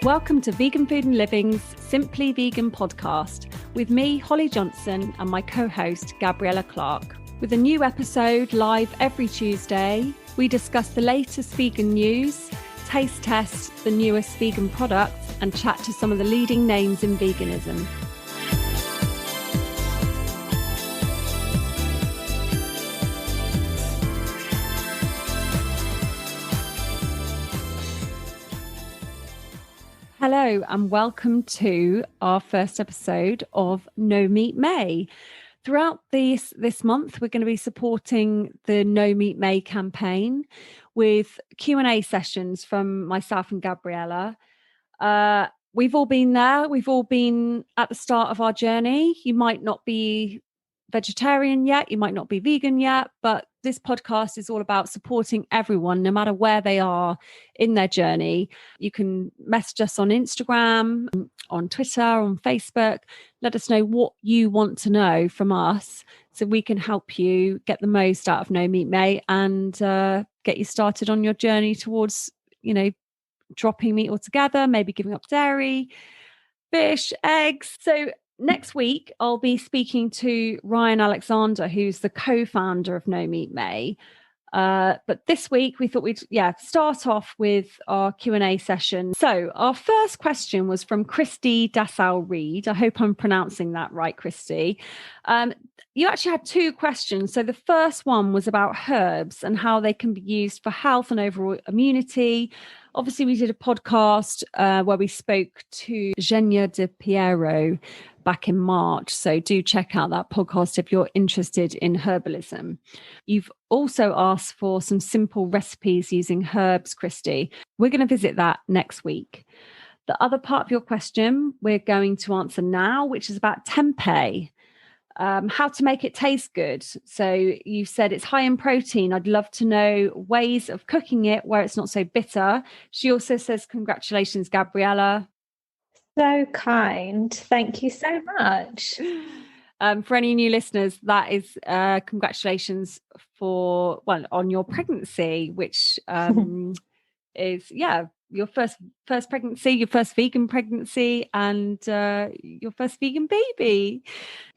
Welcome to Vegan Food and Living's Simply Vegan podcast with me, Holly Johnson, and my co-host, Gabriella Clark. With a new episode live every Tuesday, we discuss the latest vegan news, taste test the newest vegan products, and chat to some of the leading names in veganism. Hello and welcome to our first episode of No Meat May. Throughout this month, we're going to be supporting the No Meat May campaign with Q&A sessions from myself and Gabriella. We've all been there. We've all been at the start of our journey. You might not be vegetarian yet, you might not be vegan yet, but this podcast is all about supporting everyone, no matter where they are in their journey. You can message us on Instagram, on Twitter, on Facebook. Let us know what you want to know from us so we can help you get the most out of No Meat May and get you started on your journey towards, dropping meat altogether, maybe giving up dairy, fish, eggs. So next week, I'll be speaking to Ryan Alexander, who's the co-founder of No Meat May. But this week, we thought we'd start off with our Q&A session. So our first question was from Christy Dassau-Reed. I hope I'm pronouncing that right, Christy. You actually had two questions. So the first one was about herbs and how they can be used for health and overall immunity. Obviously, we did a podcast where we spoke to Genia De Piero back in March. So do check out that podcast if you're interested in herbalism. You've also asked for some simple recipes using herbs, Christy. We're going to visit that next week. The other part of your question we're going to answer now, which is about tempeh. How to make it taste good. So you said it's high in protein. I'd love to know ways of cooking it where it's not so bitter. She also says, congratulations, Gabriella. So kind. Thank you so much. For any new listeners, that is congratulations on your pregnancy, which is, your first pregnancy, your first vegan pregnancy, and your first vegan baby.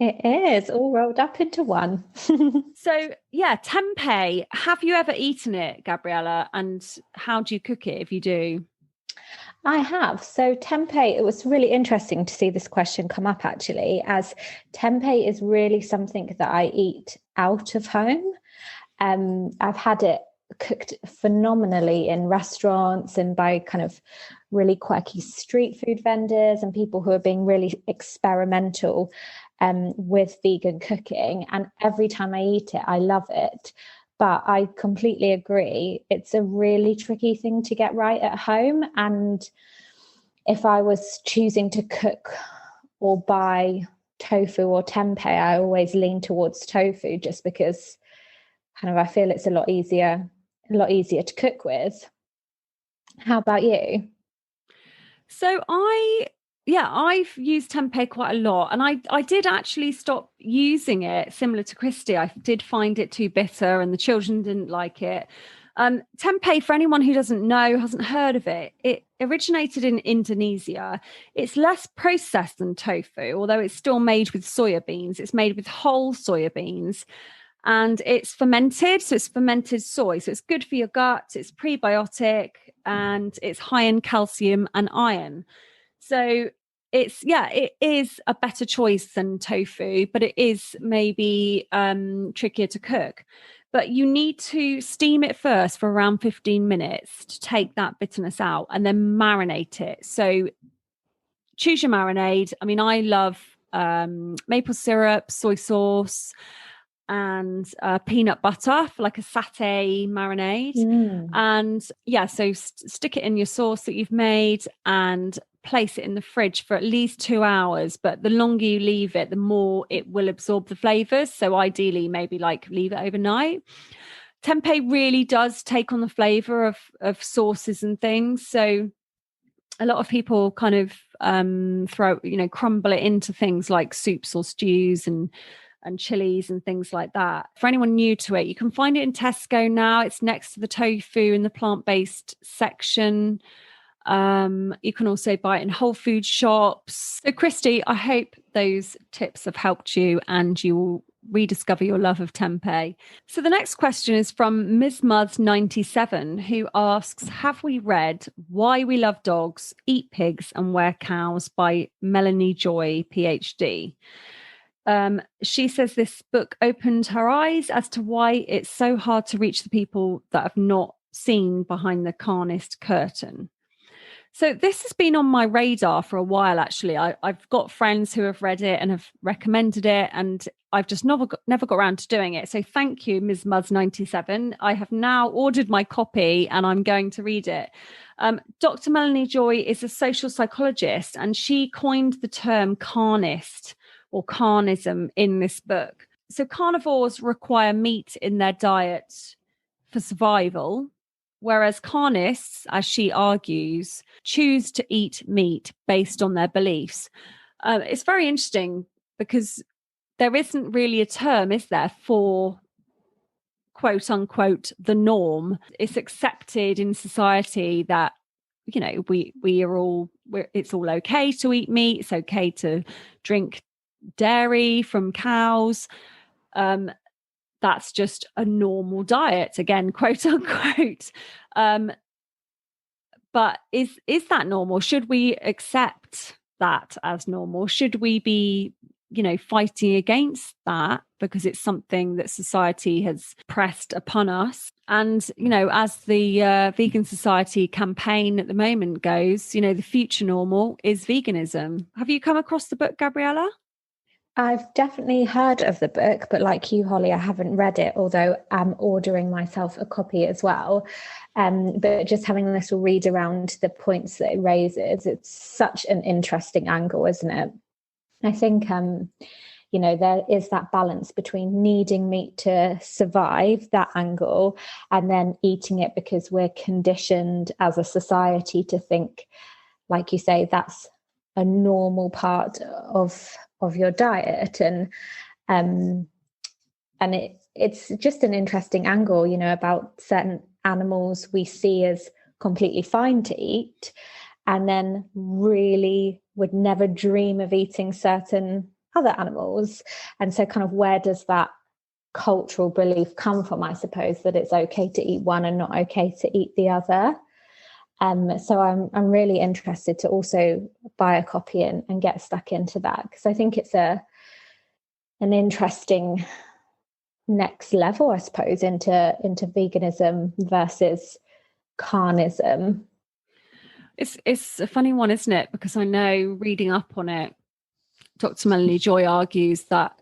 It is all rolled up into one. So, tempeh. Have you ever eaten it, Gabriella? And how do you cook it if you do? I have. So tempeh, it was really interesting to see this question come up actually, as tempeh is really something that I eat out of home. I've had it cooked phenomenally in restaurants and by kind of really quirky street food vendors and people who are being really experimental with vegan cooking. And every time I eat it, I love it. But I completely agree. It's a really tricky thing to get right at home. And if I was choosing to cook or buy tofu or tempeh, I always lean towards tofu just because kind of I feel it's a lot easier to cook with. How about you? So I've used tempeh quite a lot, and I did actually stop using it, similar to Christy. I did find it too bitter and the children didn't like it. Tempeh, for anyone who doesn't know, hasn't heard of it, it originated in Indonesia. It's less processed than tofu, although it's still made with soya beans. It's made with whole soya beans. And it's fermented, so it's fermented soy. So it's good for your gut, it's prebiotic, and it's high in calcium and iron. So it is a better choice than tofu, but it is maybe trickier to cook. But you need to steam it first for around 15 minutes to take that bitterness out and then marinate it. So choose your marinade. I mean, I love maple syrup, soy sauce, and peanut butter for like a satay marinade. And so stick it in your sauce that you've made and place it in the fridge for at least 2 hours. But the longer you leave it, the more it will absorb the flavors. So ideally, maybe like leave it overnight. Tempeh really does take on the flavor of sauces and things. So a lot of people kind of crumble it into things like soups or stews and chilies and things like that. For anyone new to it, you can find it in Tesco now. It's next to the tofu in the plant-based section. You can also buy it in Whole Food shops. So Christy, I hope those tips have helped you and you will rediscover your love of tempeh. So the next question is from Ms. Muzz 97, who asks, have we read Why We Love Dogs, Eat Pigs and Wear Cows by Melanie Joy, PhD? She says this book opened her eyes as to why it's so hard to reach the people that have not seen behind the carnist curtain. So this has been on my radar for a while, actually. I've got friends who have read it and have recommended it, and I've just never got around to doing it. So thank you, Ms. Muzz 97. I have now ordered my copy and I'm going to read it. Dr. Melanie Joy is a social psychologist, and she coined the term carnist or carnism in this book. So carnivores require meat in their diet for survival, whereas carnists, as she argues, choose to eat meat based on their beliefs. It's very interesting because there isn't really a term, is there, for quote unquote the norm. It's accepted in society that, you know, it's all okay to eat meat. It's okay to drink dairy from cows. That's just a normal diet, again, quote unquote. But is that normal? Should we accept that as normal? Should we be, you know, fighting against that because it's something that society has pressed upon us? And, you know, as the Vegan Society campaign at the moment goes, you know, the future normal is veganism. Have you come across the book, Gabriella? I've definitely heard of the book, but like you, Holly, I haven't read it, although I'm ordering myself a copy as well. But just having a little read around the points that it raises, it's such an interesting angle, isn't it? I think, you know, there is that balance between needing meat to survive, that angle, and then eating it because we're conditioned as a society to think, like you say, that's a normal part of your diet. And it's just an interesting angle, you know, about certain animals we see as completely fine to eat and then really would never dream of eating certain other animals. And so kind of where does that cultural belief come from, I suppose, that it's okay to eat one and not okay to eat the other? So I'm really interested to also buy a copy and get stuck into that, because I think it's an interesting next level, I suppose, into veganism versus carnism. It's a funny one, isn't it? Because I know, reading up on it, Dr. Melanie Joy argues that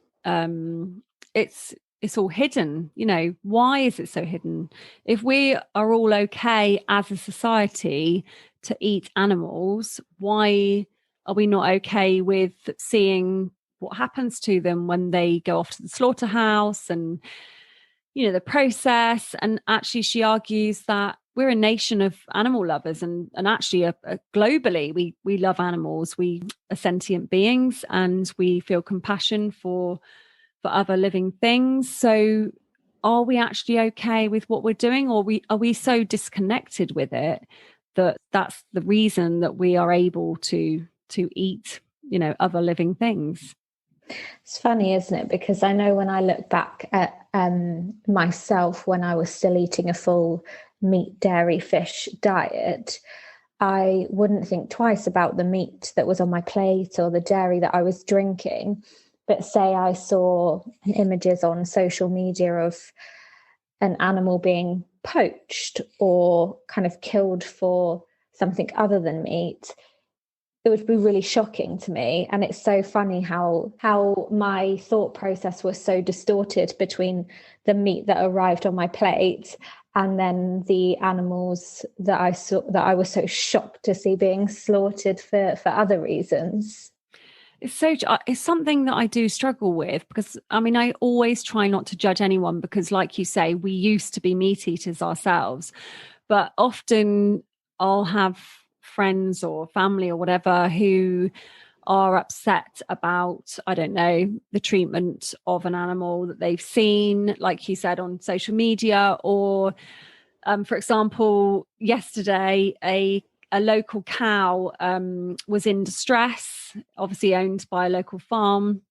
it's all hidden. You know, why is it so hidden? If we are all okay as a society to eat animals, why are we not okay with seeing what happens to them when they go off to the slaughterhouse and, you know, the process? And actually, she argues that we're a nation of animal lovers, and actually globally we love animals. We are sentient beings and we feel compassion for other living things. So are we actually okay with what we're doing, or are we so disconnected with it that that's the reason that we are able to eat, you know, other living things? It's funny, isn't it? Because I know when I look back at myself when I was still eating a full meat, dairy, fish diet, I wouldn't think twice about the meat that was on my plate or the dairy that I was drinking. But say I saw images on social media of an animal being poached or kind of killed for something other than meat, it would be really shocking to me. And it's so funny how my thought process was so distorted between the meat that arrived on my plate and then the animals that I saw, that I was so shocked to see being slaughtered for other reasons. It's something that I do struggle with, because I mean, I always try not to judge anyone, because like you say, we used to be meat eaters ourselves, but often I'll have friends or family or whatever who are upset about, I don't know, the treatment of an animal that they've seen, like you said, on social media. Or for example, yesterday a a local cow was in distress, obviously owned by a local farm.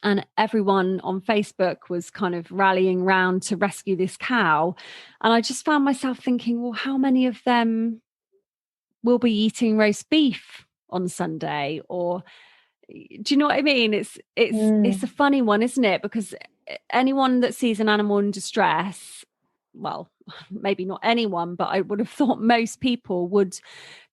And everyone on Facebook was kind of rallying round to rescue this cow. And I just found myself thinking, well, how many of them will be eating roast beef on Sunday? Or do you know what I mean? It's a funny one, isn't it? Because anyone that sees an animal in distress, well, maybe not anyone, but I would have thought most people would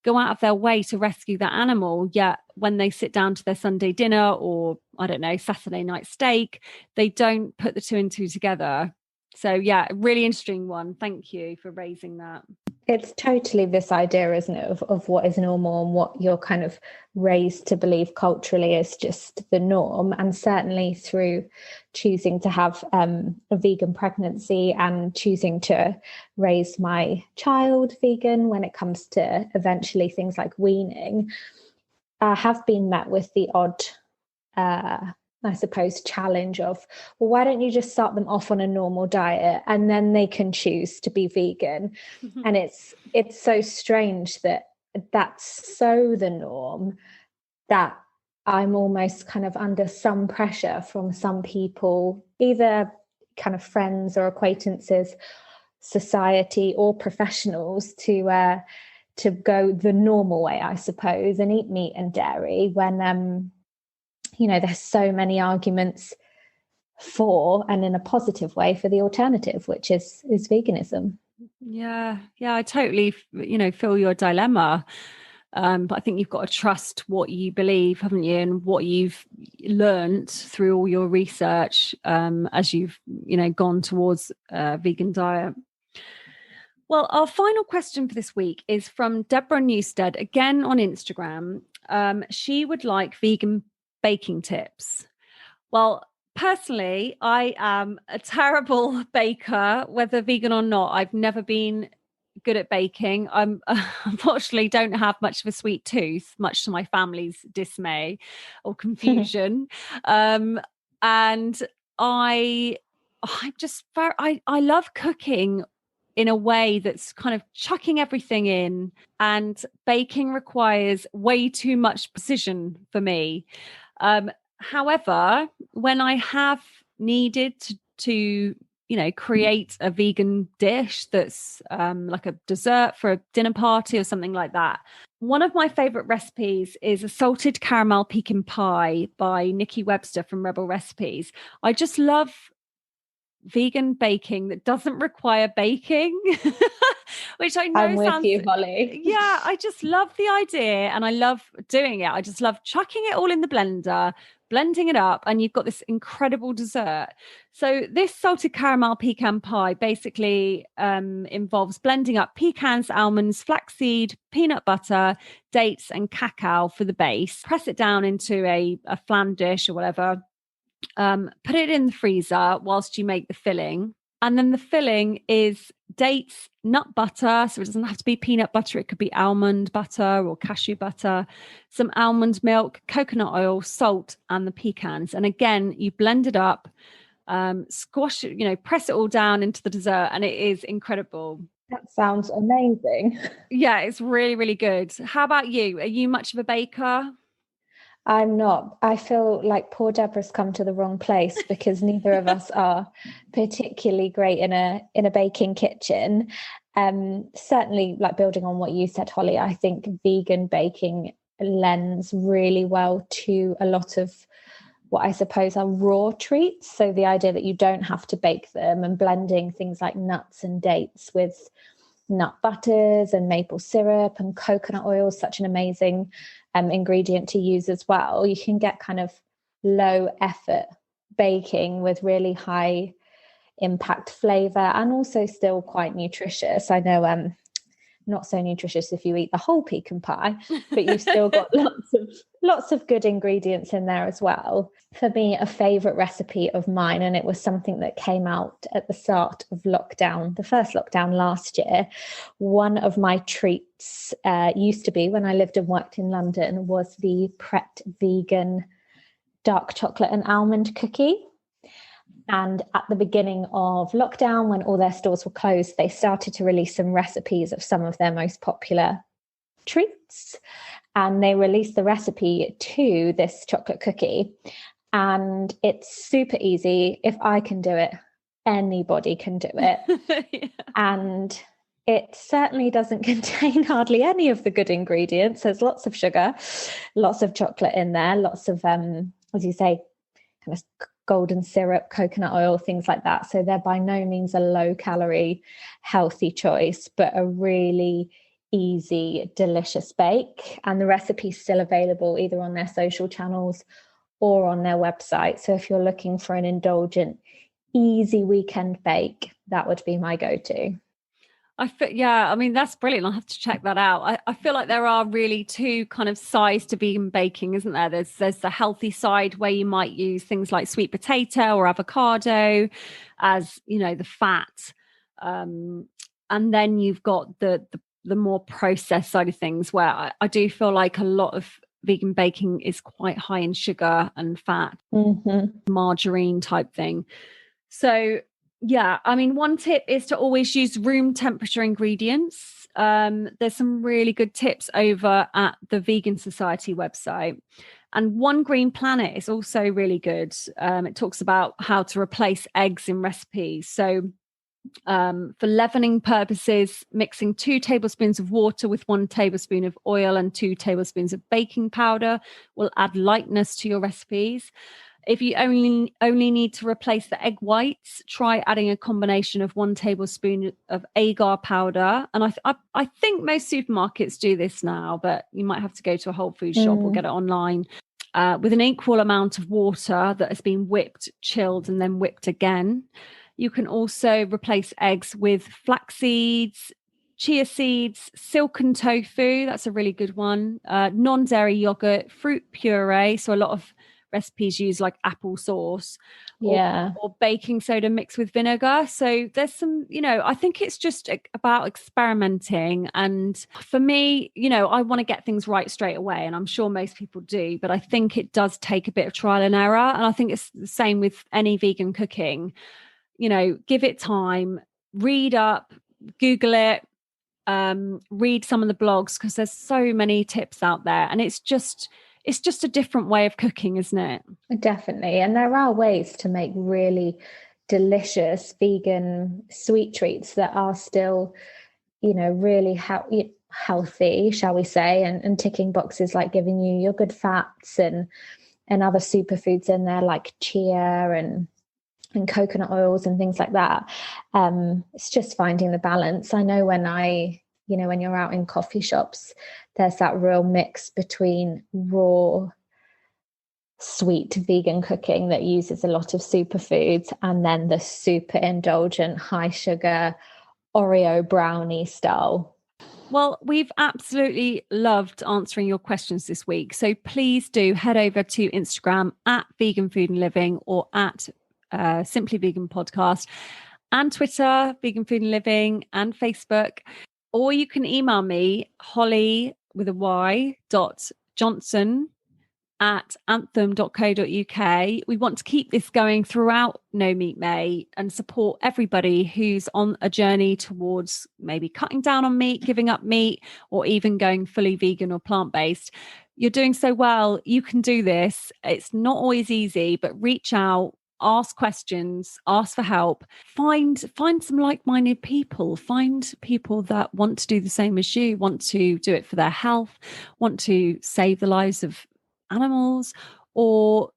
go out of their way to rescue that animal. Yet when they sit down to their Sunday dinner or, I don't know, Saturday night steak, they don't put the two and two together. So yeah, really interesting one. Thank you for raising that. It's totally this idea, isn't it, of what is normal and what you're kind of raised to believe culturally is just the norm. And certainly through choosing to have a vegan pregnancy and choosing to raise my child vegan when it comes to eventually things like weaning, I have been met with the odd I suppose, challenge of, well, why don't you just start them off on a normal diet and then they can choose to be vegan? Mm-hmm. And it's so strange that that's so the norm that I'm almost kind of under some pressure from some people, either kind of friends or acquaintances, society or professionals, to go the normal way, I suppose, and eat meat and dairy when there's so many arguments for, and in a positive way, for the alternative, which is veganism. Yeah, I totally, feel your dilemma. But I think you've got to trust what you believe, haven't you, and what you've learned through all your research as you've, gone towards a vegan diet. Well, our final question for this week is from Deborah Newstead, again on Instagram. She would like vegan baking tips. Well, personally, I am a terrible baker, whether vegan or not. I've never been good at baking. I'm unfortunately don't have much of a sweet tooth, much to my family's dismay or confusion. And I love cooking in a way that's kind of chucking everything in, and baking requires way too much precision for me. However, when I have needed to create a vegan dish that's like a dessert for a dinner party or something like that, one of my favorite recipes is a salted caramel pecan pie by Nikki Webster from Rebel Recipes. I just love vegan baking that doesn't require baking, which I know I'm with you, Holly. Yeah, I just love the idea and I love doing it. I just love chucking it all in the blender, blending it up, and you've got this incredible dessert. So this salted caramel pecan pie basically involves blending up pecans, almonds, flaxseed, peanut butter, dates, and cacao for the base. Press it down into a flan dish or whatever. Put it in the freezer whilst you make the filling. And then the filling is dates, nut butter. So it doesn't have to be peanut butter. It could be almond butter or cashew butter, some almond milk, coconut oil, salt, and the pecans. And again, you blend it up, squash it, press it all down into the dessert. And it is incredible. That sounds amazing. Yeah, it's really, really good. How about you? Are you much of a baker? I'm not. I feel like poor Deborah's come to the wrong place because neither of us are particularly great in a baking kitchen. Certainly, like building on what you said, Holly, I think vegan baking lends really well to a lot of what I suppose are raw treats. So the idea that you don't have to bake them, and blending things like nuts and dates with nut butters and maple syrup and coconut oil is such an amazing ingredient to use as well. You can get kind of low effort baking with really high impact flavor and also still quite nutritious. I know not so nutritious if you eat the whole pecan pie, but you've still got lots of good ingredients in there as well. For me, a favorite recipe of mine, and it was something that came out at the start of lockdown, the first lockdown last year. One of my treats used to be, when I lived and worked in London, was the Pret vegan dark chocolate and almond cookie. And at the beginning of lockdown, when all their stores were closed, they started to release some recipes of some of their most popular treats, and they released the recipe to this chocolate cookie. And it's super easy. If I can do it, anybody can do it. Yeah. And it certainly doesn't contain hardly any of the good ingredients. There's lots of sugar, lots of chocolate in there, lots of, as you say, kind of golden syrup, coconut oil, things like that. So they're by no means a low calorie, healthy choice, but a really easy, delicious bake. And the recipe's still available either on their social channels or on their website. So if you're looking for an indulgent, easy weekend bake, that would be my go-to. I mean, that's brilliant. I'll have to check that out. I feel like there are really two kind of sides to vegan baking, isn't there? There's the healthy side where you might use things like sweet potato or avocado as, the fat. And then you've got the more processed side of things where I do feel like a lot of vegan baking is quite high in sugar and fat, margarine type thing. So yeah, I mean, one tip is to always use room temperature ingredients. There's some really good tips over at the Vegan Society website. And One Green Planet is also really good. It talks about how to replace eggs in recipes. So for leavening purposes, mixing 2 tablespoons of water with 1 tablespoon of oil and 2 tablespoons of baking powder will add lightness to your recipes. If you only need to replace the egg whites, try adding a combination of 1 tablespoon of agar powder. And I think most supermarkets do this now, but you might have to go to a Whole Foods shop or get it online. With an equal amount of water that has been whipped, chilled, and then whipped again. You can also replace eggs with flax seeds, chia seeds, silken tofu. That's a really good one. Non-dairy yogurt, fruit puree. So a lot of recipes use like apple sauce or baking soda mixed with vinegar. So there's some, I think it's just about experimenting. And for me, I want to get things right straight away. And I'm sure most people do, but I think it does take a bit of trial and error. And I think it's the same with any vegan cooking. Give it time, read up, Google it, read some of the blogs, because there's so many tips out there. And it's just a different way of cooking, isn't it? Definitely. And there are ways to make really delicious vegan sweet treats that are still, really healthy, shall we say, and ticking boxes like giving you your good fats and other superfoods in there like chia and coconut oils and things like that. It's just finding the balance. I know when when you're out in coffee shops, there's that real mix between raw, sweet vegan cooking that uses a lot of superfoods and then the super indulgent, high sugar, Oreo brownie style. Well, we've absolutely loved answering your questions this week. So please do head over to Instagram at Vegan Food and Living or at Simply Vegan Podcast, and Twitter, Vegan Food and Living, and Facebook. Or you can email me, Holly with a Y .Johnson at anthem.co.uk. We want to keep this going throughout No Meat May and support everybody who's on a journey towards maybe cutting down on meat, giving up meat, or even going fully vegan or plant-based. You're doing so well. You can do this. It's not always easy, but reach out. Ask questions, ask for help, find some like-minded people, find people that want to do the same as you, want to do it for their health, want to save the lives of animals, or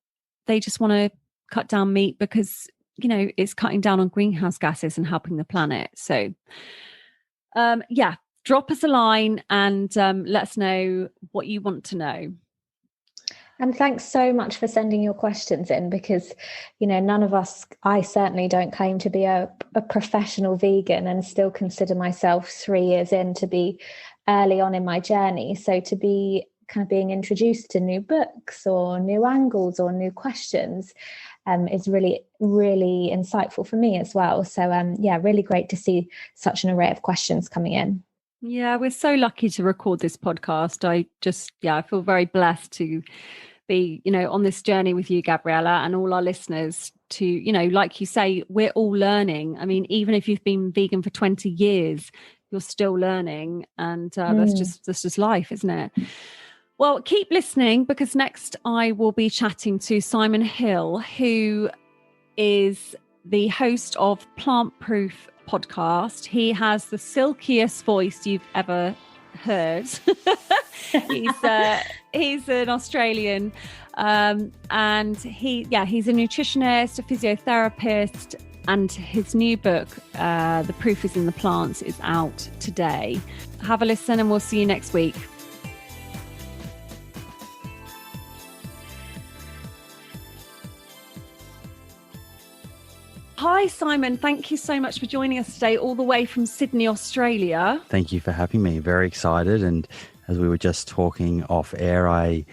they just want to cut down meat because, it's cutting down on greenhouse gases and helping the planet. So, drop us a line and let us know what you want to know. And thanks so much for sending your questions in, because, none of us, I certainly don't claim to be a professional vegan and still consider myself 3 years in to be early on in my journey. So to be kind of being introduced to new books or new angles or new questions is really, really insightful for me as well. So, really great to see such an array of questions coming in. Yeah, we're so lucky to record this podcast. I feel very blessed to be, on this journey with you, Gabriella, and all our listeners to, like you say, we're all learning. I mean, even if you've been vegan for 20 years, you're still learning, and that's just life, isn't it? Well, keep listening, because next I will be chatting to Simon Hill, who is the host of Plant Proof podcast. He has the silkiest voice you've ever heard. He's an Australian, and he's a nutritionist, a physiotherapist, and his new book, The Proof is in the Plants, is out today. Have a listen, and we'll see you next week. Hi, Simon. Thank you so much for joining us today, all the way from Sydney, Australia. Thank you for having me. Very excited. And as we were just talking off air, I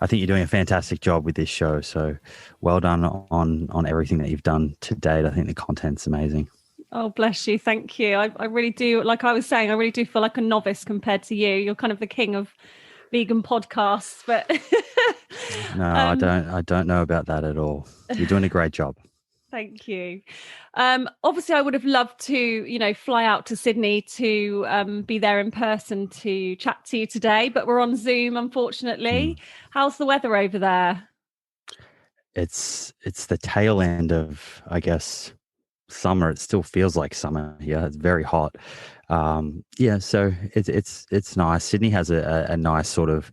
think you're doing a fantastic job with this show. So well done on everything that you've done to date. I think the content's amazing. Oh, bless you. Thank you. I really do. Like I was saying, I really do feel like a novice compared to you. You're kind of the king of vegan podcasts, but no, I don't know about that at all. You're doing a great job. Thank you. Obviously, I would have loved to, fly out to Sydney to be there in person to chat to you today, but we're on Zoom, unfortunately. How's the weather over there? It's the tail end of, I guess, summer. It still feels like summer. Yeah, it's very hot. So it's nice. Sydney has a nice sort of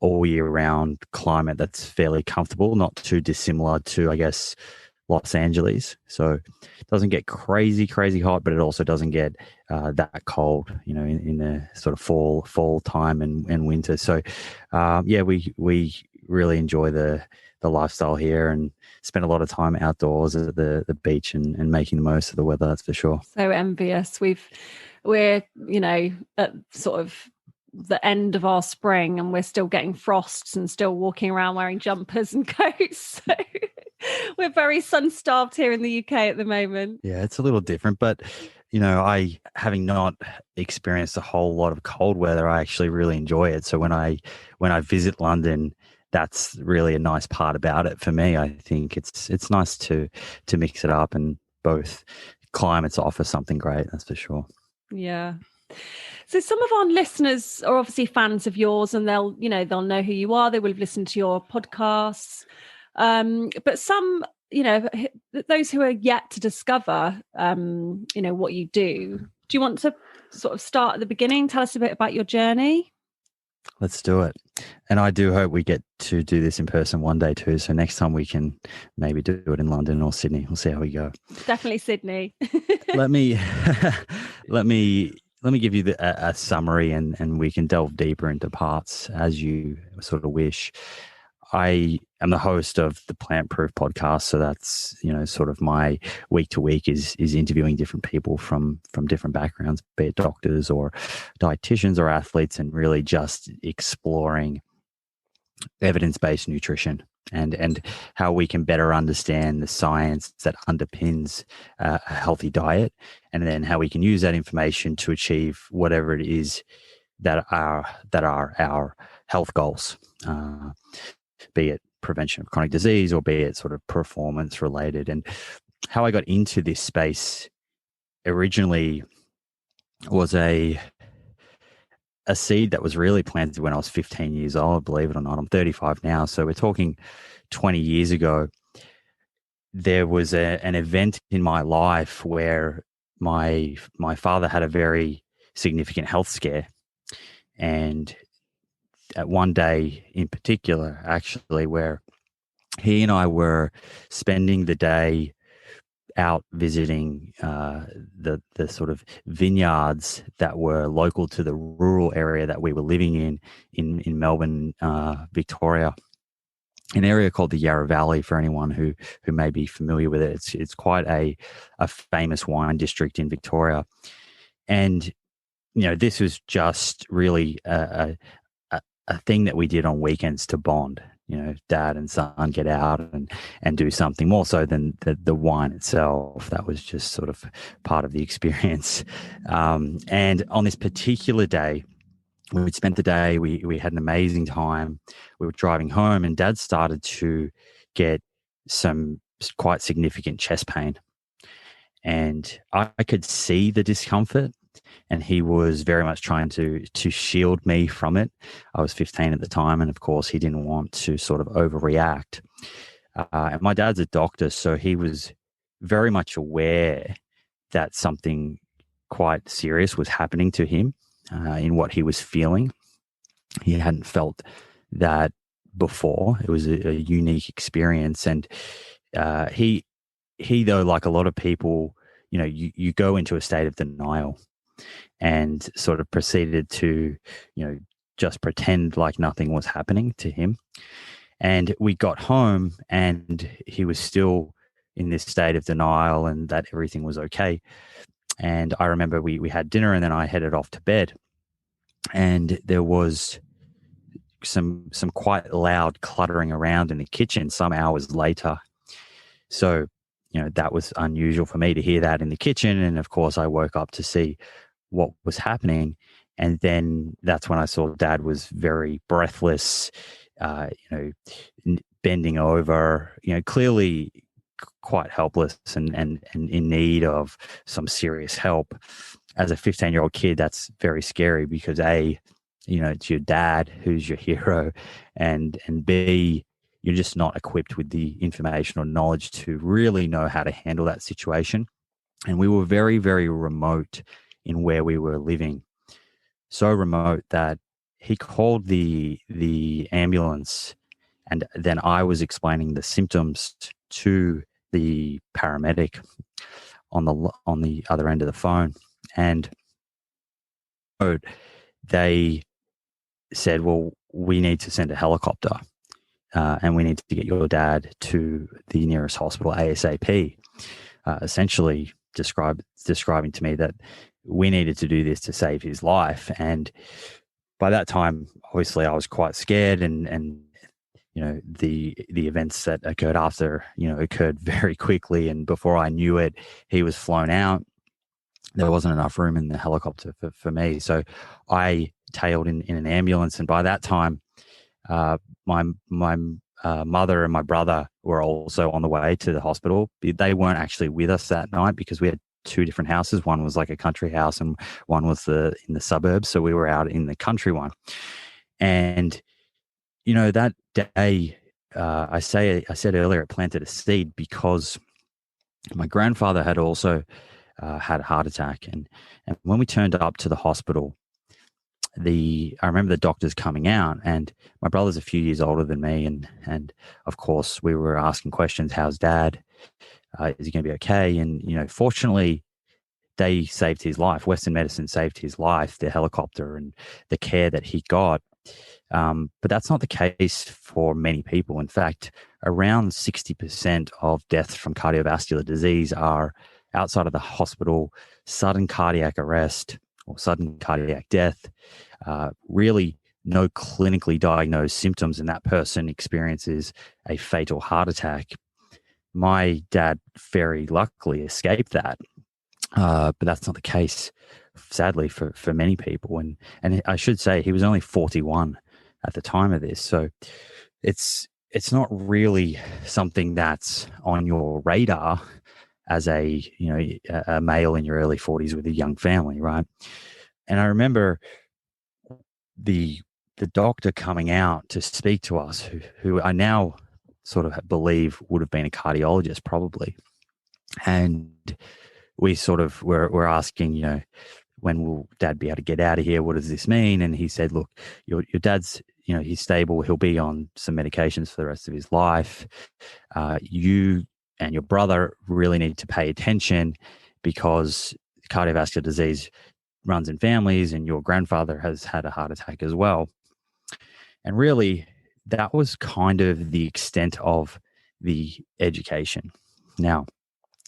all year round climate that's fairly comfortable, not too dissimilar to, I guess, Los Angeles. So it doesn't get crazy hot, but it also doesn't get that cold, in the sort of fall time and winter. So we really enjoy the lifestyle here and spend a lot of time outdoors at the beach and making the most of the weather, that's for sure. So envious. We're at sort of the end of our spring, and we're still getting frosts and still walking around wearing jumpers and coats. So we're very sun-starved here in the UK at the moment. Yeah, it's a little different, but I, having not experienced a whole lot of cold weather, I actually really enjoy it. So when I visit London, that's really a nice part about it for me. I think it's nice to mix it up, and both climates offer something great, that's for sure. Yeah. So some of our listeners are obviously fans of yours, and they'll know who you are. They will have listened to your podcasts. But some, those who are yet to discover, what you do. Do you want to sort of start at the beginning? Tell us a bit about your journey. Let's do it. And I do hope we get to do this in person one day too. So next time we can maybe do it in London or Sydney. We'll see how we go. Definitely Sydney. let me give you a summary, and we can delve deeper into parts as you sort of wish. I am the host of the Plant Proof podcast, so that's sort of my week to week is interviewing different people from different backgrounds, be it doctors or dietitians or athletes, and really just exploring evidence-based nutrition and how we can better understand the science that underpins a healthy diet, and then how we can use that information to achieve whatever it is that are our health goals. Be it prevention of chronic disease or be it sort of performance related. And how I got into this space originally was a seed that was really planted when I was 15 years old, believe it or not. I'm 35 now. So we're talking 20 years ago. There was an event in my life where my father had a very significant health scare. And at one day in particular, actually, where he and I were spending the day out visiting the sort of vineyards that were local to the rural area that we were living in Melbourne, Victoria, an area called the Yarra Valley. For anyone who may be familiar with it, it's quite a famous wine district in Victoria. And this was just really a thing that we did on weekends to bond. Dad and son get out and do something more so than the wine itself. That was just sort of part of the experience. And on this particular day, we'd spent the day, we had an amazing time. We were driving home, and Dad started to get some quite significant chest pain. And I could see the discomfort. and he was very much trying to shield me from it. I was 15 at the time, and of course he didn't want to sort of overreact. And my dad's a doctor, so he was very much aware that something quite serious was happening to him in what he was feeling. He hadn't felt that before. It was a unique experience, and he though, like a lot of people, you go into a state of denial and sort of proceeded to, just pretend like nothing was happening to him. And we got home and he was still in this state of denial and that everything was okay. And I remember we had dinner and then I headed off to bed, and there was some quite loud cluttering around in the kitchen some hours later. So, that was unusual for me to hear that in the kitchen. And of course I woke up to see what was happening. And then that's when I saw Dad was very breathless, bending over, clearly quite helpless and in need of some serious help. As a 15-year-old kid, that's very scary because A, it's your dad who's your hero, and B, you're just not equipped with the information or knowledge to really know how to handle that situation. And we were very, very remote in where we were living. So remote that he called the ambulance, and then I was explaining the symptoms to the paramedic on the other end of the phone, and they said, "Well, we need to send a helicopter, and we need to get your dad to the nearest hospital ASAP." Essentially, describing to me that we needed to do this to save his life. And by that time, obviously, I was quite scared, and the events that occurred after, occurred very quickly. And before I knew it, he was flown out. There wasn't enough room in the helicopter for me. So I tailed in an ambulance. And by that time, my mother and my brother were also on the way to the hospital. They weren't actually with us that night because we had two different houses. One was like a country house and one was in the suburbs. So we were out in the country one. And, that day, I said earlier, it planted a seed because my grandfather had also had a heart attack. And when we turned up to the hospital, I remember the doctors coming out, and my brother's a few years older than me. And of course we were asking questions. How's Dad? Is he going to be okay? And, fortunately they saved his life. Western medicine saved his life, the helicopter and the care that he got. But that's not the case for many people. In fact, around 60% of deaths from cardiovascular disease are outside of the hospital, sudden cardiac arrest or sudden cardiac death, really no clinically diagnosed symptoms, and that person experiences a fatal heart attack. My dad very luckily escaped that, but that's not the case, sadly, for many people. And I should say he was only 41 at the time of this, so it's not really something that's on your radar as a male in your early 40s with a young family, right? And I remember the doctor coming out to speak to us, who I now sort of believe would have been a cardiologist probably. And we sort of were asking, when will Dad be able to get out of here? What does this mean? And he said, look, your dad's, he's stable. He'll be on some medications for the rest of his life. You and your brother really need to pay attention because cardiovascular disease runs in families, and your grandfather has had a heart attack as well. And really, that was kind of the extent of the education. Now,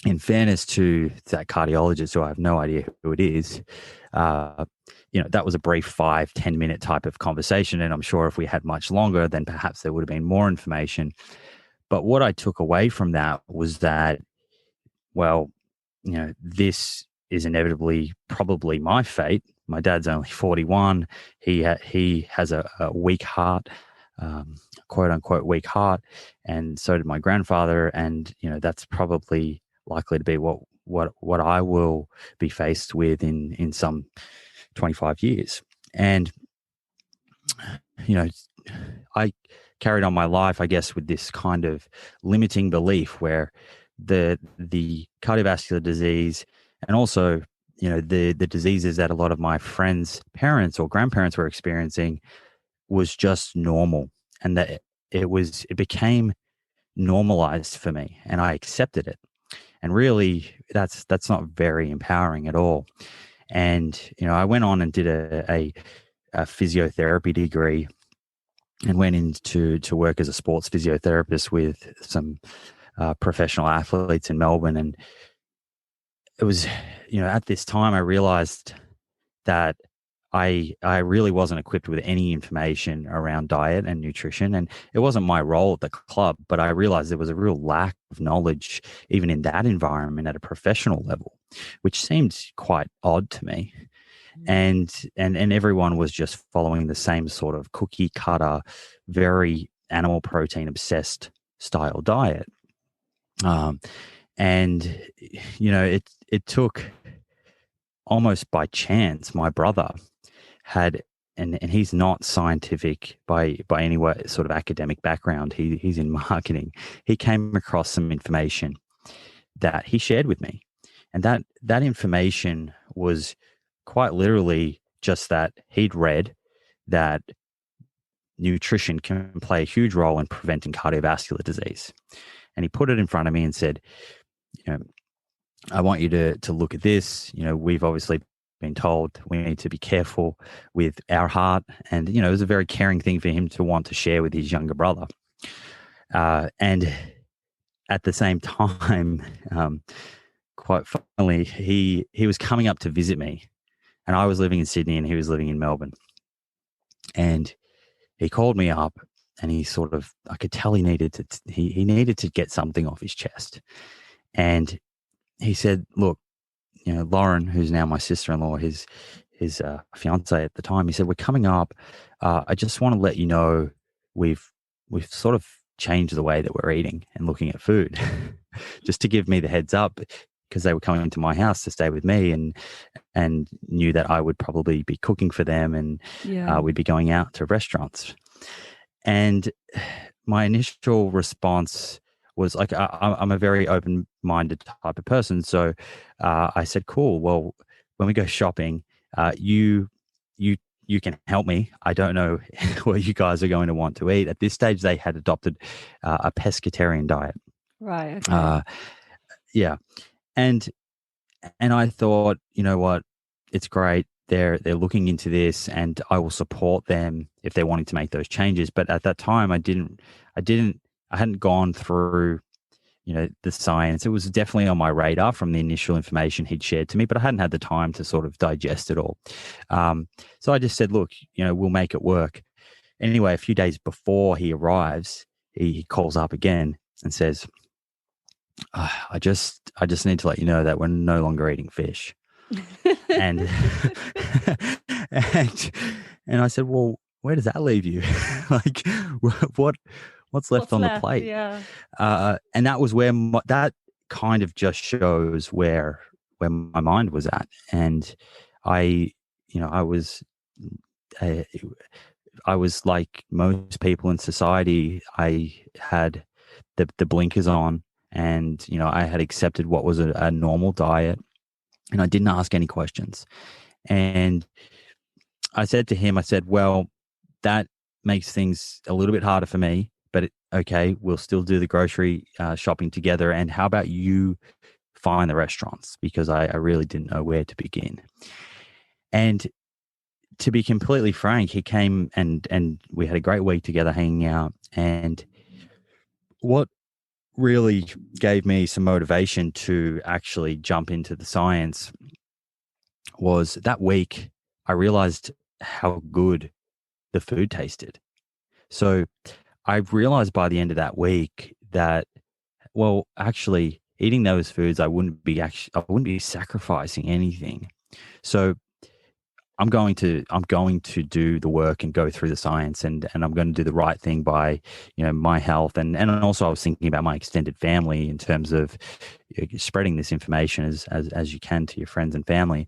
in fairness to that cardiologist, who I have no idea who it is, that was a brief 5-10 minute type of conversation. And I'm sure if we had much longer, then perhaps there would have been more information. But what I took away from that was that, well, this is inevitably probably my fate. My dad's only 41. He has a weak heart, quote unquote weak heart, and so did my grandfather. And that's probably likely to be what what I will be faced with in some 25 years. And I carried on my life, I guess, with this kind of limiting belief where the cardiovascular disease and also the diseases that a lot of my friends' parents or grandparents were experiencing was just normal, and that it became normalized for me, and I accepted it. And really, that's not very empowering at all. And I went on and did a physiotherapy degree and went into to work as a sports physiotherapist with some professional athletes in Melbourne. And it was, at this time I realized that I really wasn't equipped with any information around diet and nutrition. And it wasn't my role at the club, but I realized there was a real lack of knowledge even in that environment at a professional level, which seemed quite odd to me. And everyone was just following the same sort of cookie cutter, very animal protein obsessed style diet. And it took almost by chance. My brother had, and he's not scientific by any way, sort of academic background. He's in marketing. He came across some information that he shared with me, and that information was quite literally just that he'd read that nutrition can play a huge role in preventing cardiovascular disease. And he put it in front of me and said, I want you to look at this. We've obviously been told we need to be careful with our heart. And, it was a very caring thing for him to want to share with his younger brother. And at the same time, quite funnily, he was coming up to visit me. And I was living in Sydney and he was living in Melbourne. And he called me up and he sort of, I could tell he needed to get something off his chest. And he said, look, Lauren, who's now my sister-in-law, his fiance at the time, he said, we're coming up. I just want to let you know we've sort of changed the way that we're eating and looking at food, just to give me the heads up, because they were coming into my house to stay with me and knew that I would probably be cooking for them and we'd be going out to restaurants. And my initial response was like, I'm a very open-minded type of person. So I said, cool. Well, when we go shopping, you can help me. I don't know what you guys are going to want to eat. At this stage, they had adopted a pescatarian diet. Right. Okay. Yeah. And I thought, you know what, it's great. They're looking into this, and I will support them if they're wanting to make those changes. But at that time, I hadn't gone through, the science. It was definitely on my radar from the initial information he'd shared to me, but I hadn't had the time to sort of digest it all. So I just said, look, we'll make it work. Anyway, a few days before he arrives, he calls up again and says, I just need to let you know that we're no longer eating fish. and and I said, well, where does that leave you? Like, what's left on the plate? Yeah. And that was where that kind of just shows where my mind was at. And I was like most people in society. I had the blinkers on, and I had accepted what was a normal diet, and I didn't ask any questions. And I said to him, well, that makes things a little bit harder for me, but okay, we'll still do the grocery shopping together. And how about you find the restaurants? Because I really didn't know where to begin. And to be completely frank, he came and we had a great week together hanging out. And what really gave me some motivation to actually jump into the science was that week I realized how good the food tasted. So I realized by the end of that week that, well, actually eating those foods, I wouldn't be sacrificing anything. So I'm going to do the work and go through the science, and I'm going to do the right thing by, my health. And also I was thinking about my extended family in terms of spreading this information as you can to your friends and family.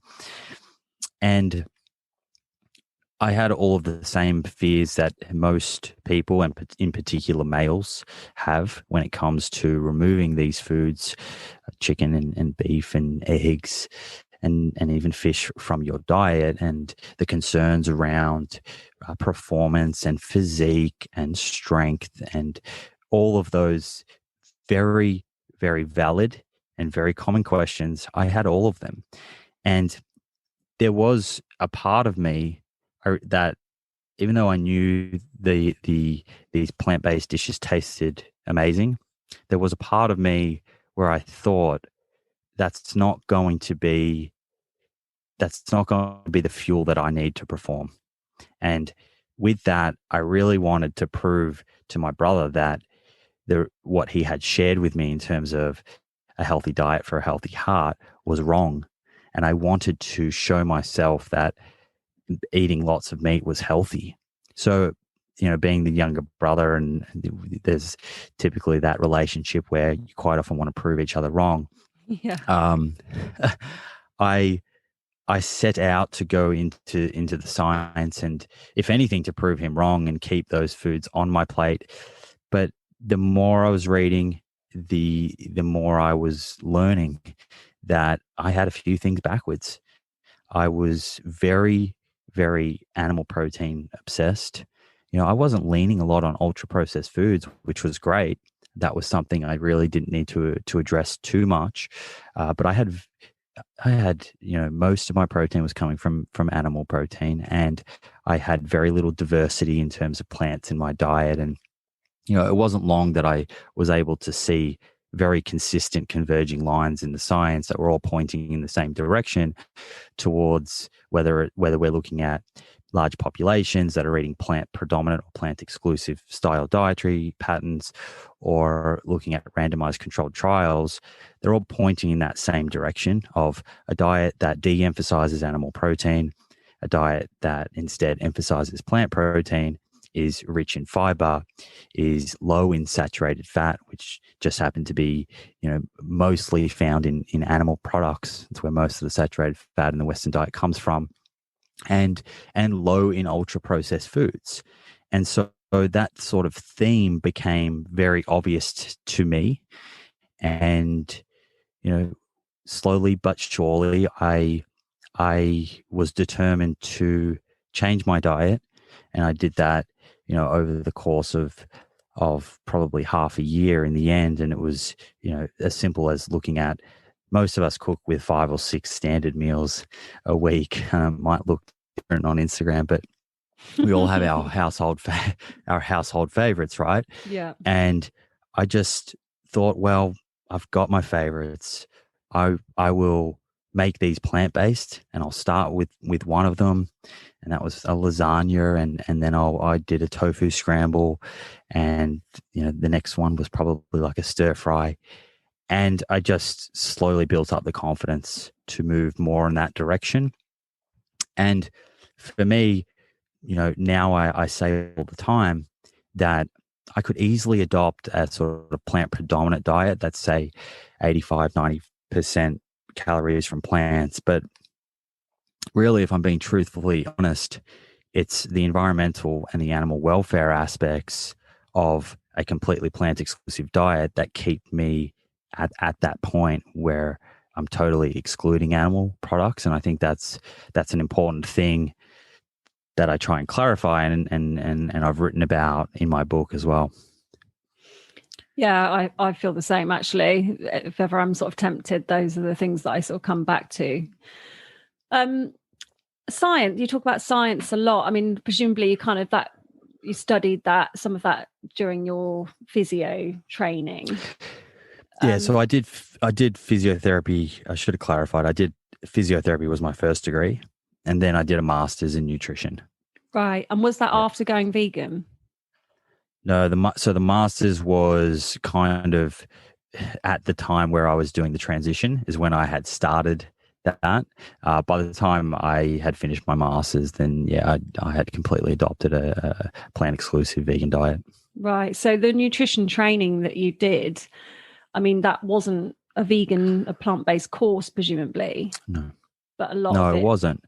And I had all of the same fears that most people, and in particular males, have when it comes to removing these foods, chicken and beef and eggs, and even fish from your diet, and the concerns around performance and physique and strength, and all of those very, very valid and very common questions. I had all of them. And there was a part of me that, even though I knew these plant-based dishes tasted amazing, there was a part of me where I thought that's not going to be the fuel that I need to perform. And with that, I really wanted to prove to my brother that what he had shared with me in terms of a healthy diet for a healthy heart was wrong. And I wanted to show myself that eating lots of meat was healthy. So, being the younger brother, and there's typically that relationship where you quite often want to prove each other wrong. Yeah. I set out to go into the science, and if anything, to prove him wrong and keep those foods on my plate. But the more I was reading, the more I was learning that I had a few things backwards. I was very, very animal protein obsessed. I wasn't leaning a lot on ultra processed foods, which was great. That was something I really didn't need to address too much. But I had most of my protein was coming from animal protein, and I had very little diversity in terms of plants in my diet. And it wasn't long that I was able to see very consistent converging lines in the science that were all pointing in the same direction towards whether we're looking at large populations that are eating plant predominant or plant exclusive style dietary patterns, or looking at randomized controlled trials. They're all pointing in that same direction of a diet that de-emphasizes animal protein, a diet that instead emphasizes plant protein, is rich in fiber, is low in saturated fat, which just happen to be, mostly found in animal products. It's where most of the saturated fat in the Western diet comes from, and low in ultra processed foods. And so that sort of theme became very obvious to me. And, slowly but surely, I was determined to change my diet. And I did that, over the course of probably half a year in the end. And it was, as simple as looking at, most of us cook with 5 or 6 standard meals a week. Might look different on Instagram, but we all have our household favorites, right? Yeah. And I just thought, well, I've got my favorites. I will make these plant-based, and I'll start with one of them. And that was a lasagna. And then I did a tofu scramble. And, the next one was probably like a stir fry. And I just slowly built up the confidence to move more in that direction. And for me, now I say all the time that I could easily adopt a sort of plant predominant diet that's, say, 85, 90% calories from plants. But really, if I'm being truthfully honest, it's the environmental and the animal welfare aspects of a completely plant exclusive diet that keep me at that point where I'm totally excluding animal products. And I think that's an important thing that I try and clarify, and I've written about in my book as well. Yeah, I feel the same, actually. If ever I'm sort of tempted, those are the things that I sort of come back to. Science, you talk about science a lot. I mean, presumably you studied some of that during your physio training. Yeah, so I did physiotherapy. I should have clarified. Physiotherapy was my first degree, and then I did a master's in nutrition. Right. And was that after going vegan? No, the master's was kind of at the time where I was doing the transition, is when I had started that. By the time I had finished my master's, then I had completely adopted a plant-exclusive vegan diet. Right. So the nutrition training that you did, I mean, that wasn't a plant-based course, presumably. No. But a lot No, of it wasn't.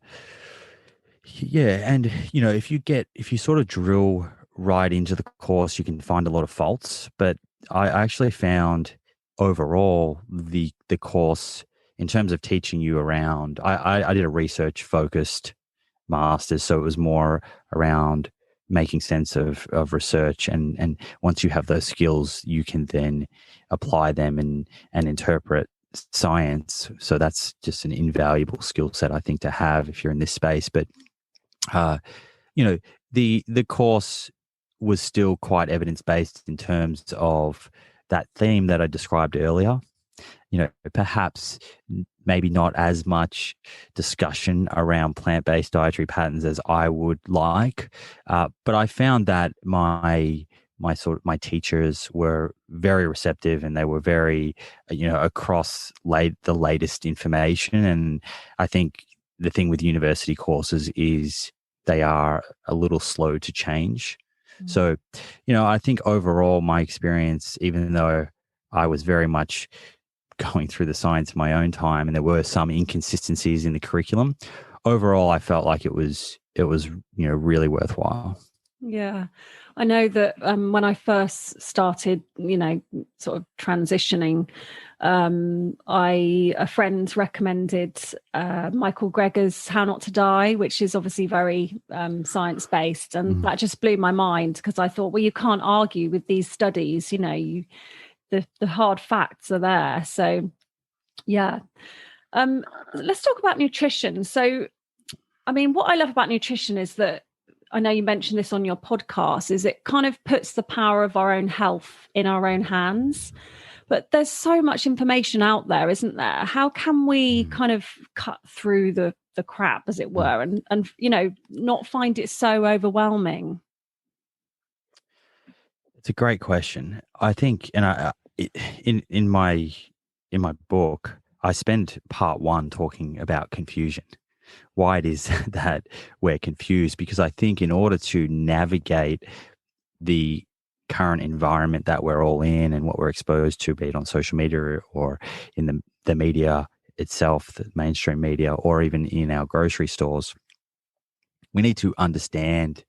Yeah, and if you sort of drill right into the course, you can find a lot of faults. But I actually found overall the course, in terms of teaching you around, I did a research focused master's, so it was more around making sense of research, and once you have those skills, you can then apply them and interpret science. So that's just an invaluable skill set, I think, to have if you're in this space. But the course was still quite evidence based in terms of that theme that I described earlier. Perhaps maybe not as much discussion around plant-based dietary patterns as I would like, but I found that my teachers were very receptive, and they were very across the latest information. And I think the thing with university courses is they are a little slow to change. So, I think overall my experience, even though I was very much going through the science in my own time and there were some inconsistencies in the curriculum, overall I felt like it was really worthwhile. Yeah. I know that when I first started, sort of transitioning, a friend recommended Michael Greger's How Not to Die, which is obviously very science-based. And that just blew my mind, because I thought, well, you can't argue with these studies, the hard facts are there. So, yeah. Let's talk about nutrition. So, I mean, what I love about nutrition is that, I know you mentioned this on your podcast, is it kind of puts the power of our own health in our own hands. But there's so much information out there, isn't there? How can we kind of cut through the crap, as it were, and not find it so overwhelming? It's a great question. I think, and in my book, I spend part one talking about confusion. Why it is that we're confused, because I think in order to navigate the current environment that we're all in and what we're exposed to, be it on social media or in the media itself, the mainstream media, or even in our grocery stores, we need to understand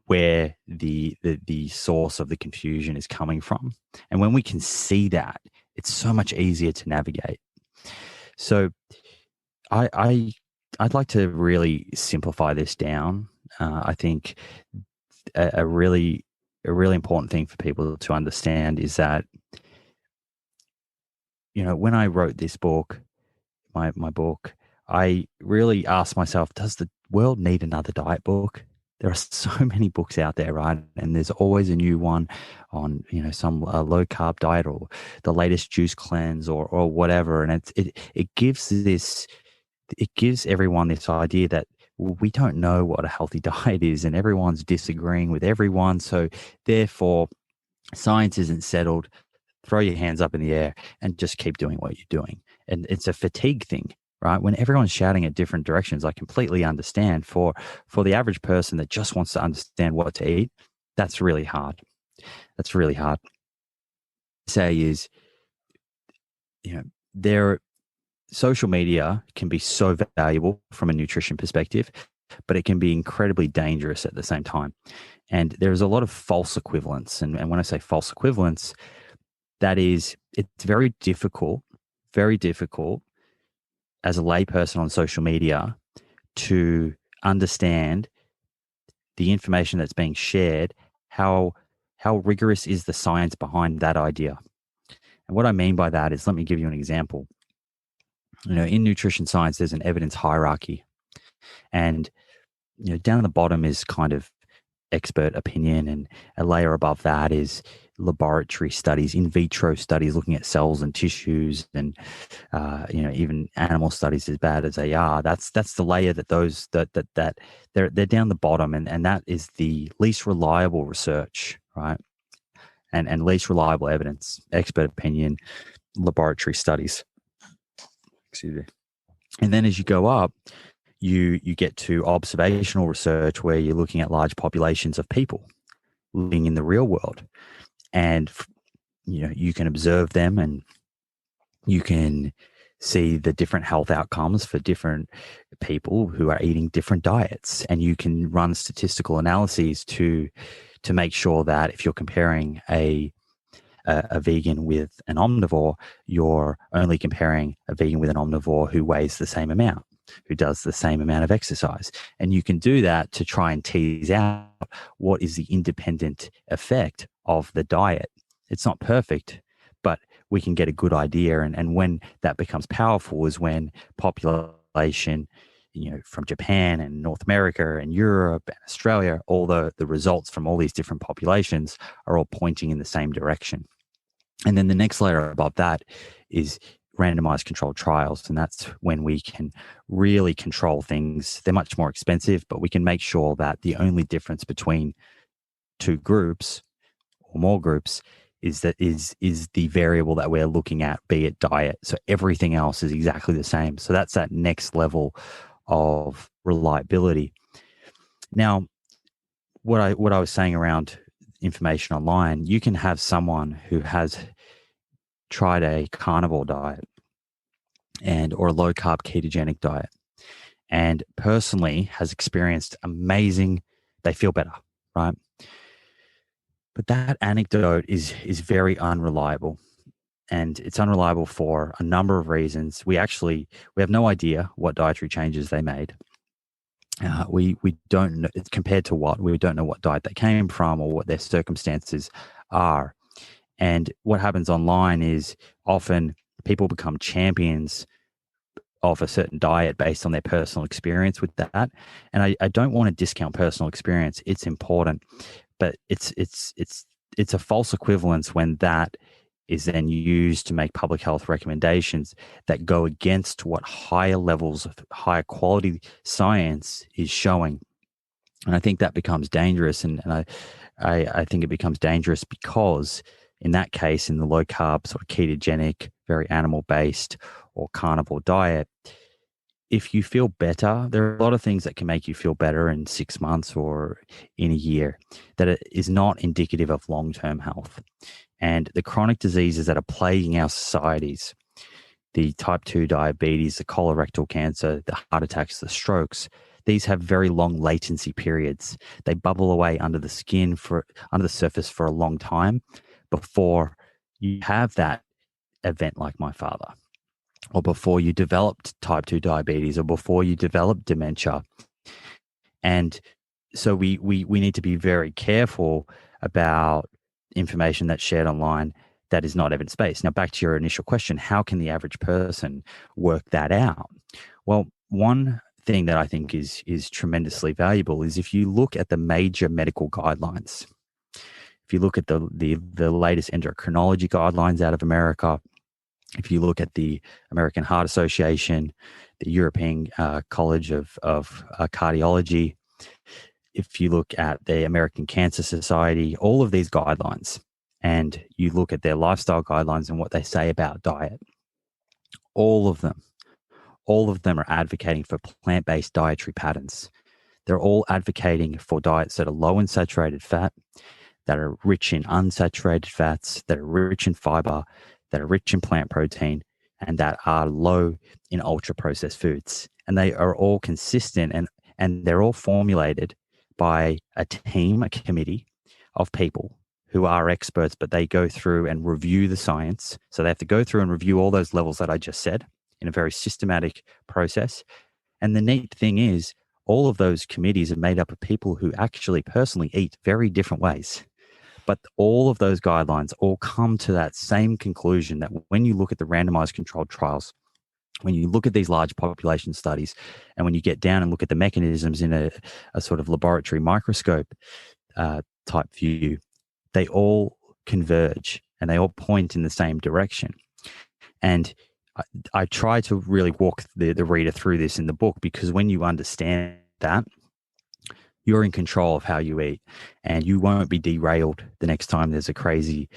where the source of the confusion is coming from. And when we can see that, it's so much easier to navigate. So I'd like to really simplify this down. I think a really important thing for people to understand is that, when I wrote this book, my book, I really asked myself, does the world need another diet book? There are so many books out there, right? And there's always a new one on, some low carb diet or the latest juice cleanse or whatever. And it gives everyone this idea that we don't know what a healthy diet is, and everyone's disagreeing with everyone. So therefore, science isn't settled. Throw your hands up in the air and just keep doing what you're doing. And it's a fatigue thing, right? When everyone's shouting at different directions, I completely understand. For the average person that just wants to understand what to eat, that's really hard. That's really hard. Say is, social media can be so valuable from a nutrition perspective, but it can be incredibly dangerous at the same time. And there's a lot of false equivalence. And when I say false equivalence, that is, it's very difficult as a layperson on social media to understand the information that's being shared, how rigorous is the science behind that idea. And what I mean by that is, let me give you an example. In nutrition science, there's an evidence hierarchy, and down at the bottom is kind of expert opinion, and a layer above that is laboratory studies, in vitro studies looking at cells and tissues, and even animal studies, as bad as they are. That's the layer that they're down the bottom, and that is the least reliable research, right? And least reliable evidence, expert opinion, laboratory studies. Excuse me. And then as you go up, you get to observational research where you're looking at large populations of people living in the real world. And, you can observe them and you can see the different health outcomes for different people who are eating different diets. And you can run statistical analyses to make sure that if you're comparing a vegan with an omnivore, you're only comparing a vegan with an omnivore who weighs the same amount, who does the same amount of exercise. And you can do that to try and tease out what is the independent effect of the diet. It's not perfect, but we can get a good idea. And when that becomes powerful is when population, from Japan and North America and Europe and Australia, all the results from all these different populations are all pointing in the same direction. And then the next layer above that is randomized controlled trials. And that's when we can really control things. They're much more expensive, but we can make sure that the only difference between two groups or more groups is the variable that we're looking at, be it diet. So everything else is exactly the same. So that's that next level of reliability. Now, what I was saying around information online, you can have someone who has tried a carnivore diet or a low carb ketogenic diet and personally has experienced amazing, they feel better, right? But that anecdote is very unreliable. And it's unreliable for a number of reasons. We have no idea what dietary changes they made. We don't know, compared to what, we don't know what diet they came from or what their circumstances are. And what happens online is often people become champions of a certain diet based on their personal experience with that. And I don't want to discount personal experience. It's important, but it's a false equivalence when that is then used to make public health recommendations that go against what higher levels of higher quality science is showing. And I think that becomes dangerous. And I think it becomes dangerous because in that case, in the low carb sort of ketogenic, very animal based or carnivore diet, if you feel better, there are a lot of things that can make you feel better in 6 months or in a year that it is not indicative of long-term health. And the chronic diseases that are plaguing our societies, the type 2 diabetes, the colorectal cancer, the heart attacks, the strokes, these have very long latency periods. They bubble away under the skin under the surface for a long time before you have that event like my father, or before you developed type 2 diabetes, or before you developed dementia. And so we need to be very careful about information that's shared online that is not evidence-based. Now, back to your initial question, how can the average person work that out? Well, one thing that I think is tremendously valuable is if you look at the major medical guidelines, if you look at the latest endocrinology guidelines out of America, if you look at the American Heart Association, the European College of Cardiology, if you look at the American Cancer Society, all of these guidelines, and you look at their lifestyle guidelines and what they say about diet, all of them are advocating for plant-based dietary patterns. They're all advocating for diets that are low in saturated fat, that are rich in unsaturated fats, that are rich in fiber, that are rich in plant protein, and that are low in ultra-processed foods. And they are all consistent and they're all formulated by a team, a committee of people who are experts, but they go through and review the science. So they have to go through and review all those levels that I just said in a very systematic process. And the neat thing is, all of those committees are made up of people who actually personally eat very different ways. But all of those guidelines all come to that same conclusion that when you look at the randomized controlled trials, when you look at these large population studies, and when you get down and look at the mechanisms in a sort of laboratory microscope type view, they all converge and they all point in the same direction. And I try to really walk the reader through this in the book, because when you understand that, you're in control of how you eat and you won't be derailed the next time there's a crazy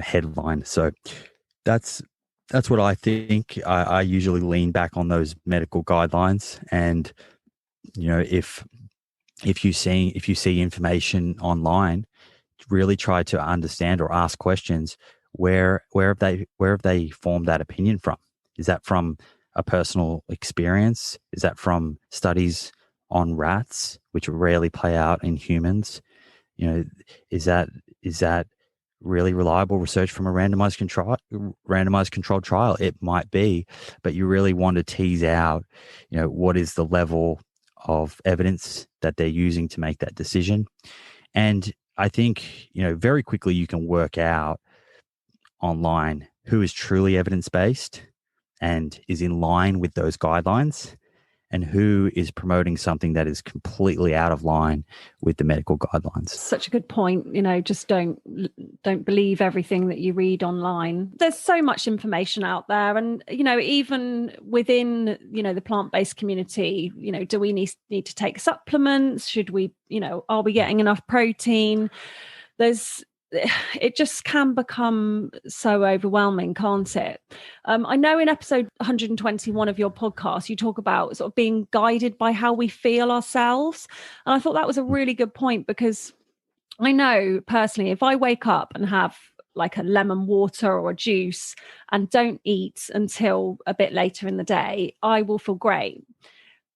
headline. So that's That's what I think. I usually lean back on those medical guidelines, and if you see information online, really try to understand or ask questions. Where have they formed that opinion from? Is that from a personal experience? Is that from studies on rats, which rarely play out in humans? Is that really reliable research from a randomized controlled trial? It might be, but you really want to tease out, what is the level of evidence that they're using to make that decision. And I think, very quickly you can work out online who is truly evidence-based and is in line with those guidelines, and who is promoting something that is completely out of line with the medical guidelines. Such a good point. Just don't believe everything that you read online. There's so much information out there, and even within the plant-based community, do we need to take supplements? Should we, are we getting enough protein? It just can become so overwhelming, can't it? I know in episode 121 of your podcast, you talk about sort of being guided by how we feel ourselves. And I thought that was a really good point, because I know personally, if I wake up and have like a lemon water or a juice and don't eat until a bit later in the day, I will feel great.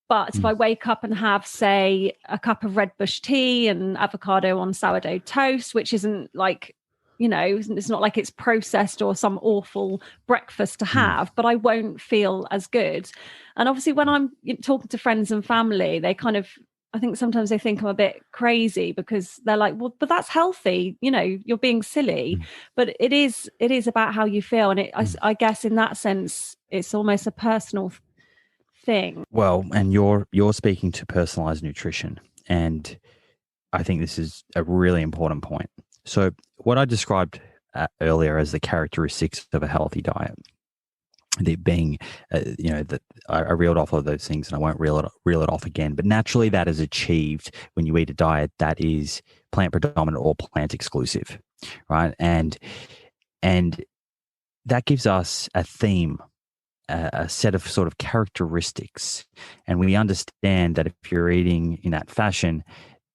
But if I wake up and have, say, a cup of red bush tea and avocado on sourdough toast, which isn't like, it's not like it's processed or some awful breakfast to have, but I won't feel as good. And obviously when I'm talking to friends and family, they kind of, I think sometimes they think I'm a bit crazy, because they're like, well, but that's healthy. You're being silly. But it is about how you feel. And I guess in that sense, it's almost a personal thing. Well, and you're speaking to personalized nutrition, and I think this is a really important point. So what I described earlier as the characteristics of a healthy diet, the being, that I reeled off all those things, and I won't reel it off again. But naturally, that is achieved when you eat a diet that is plant predominant or plant exclusive, right? And that gives us a theme, a set of sort of characteristics. And we understand that if you're eating in that fashion,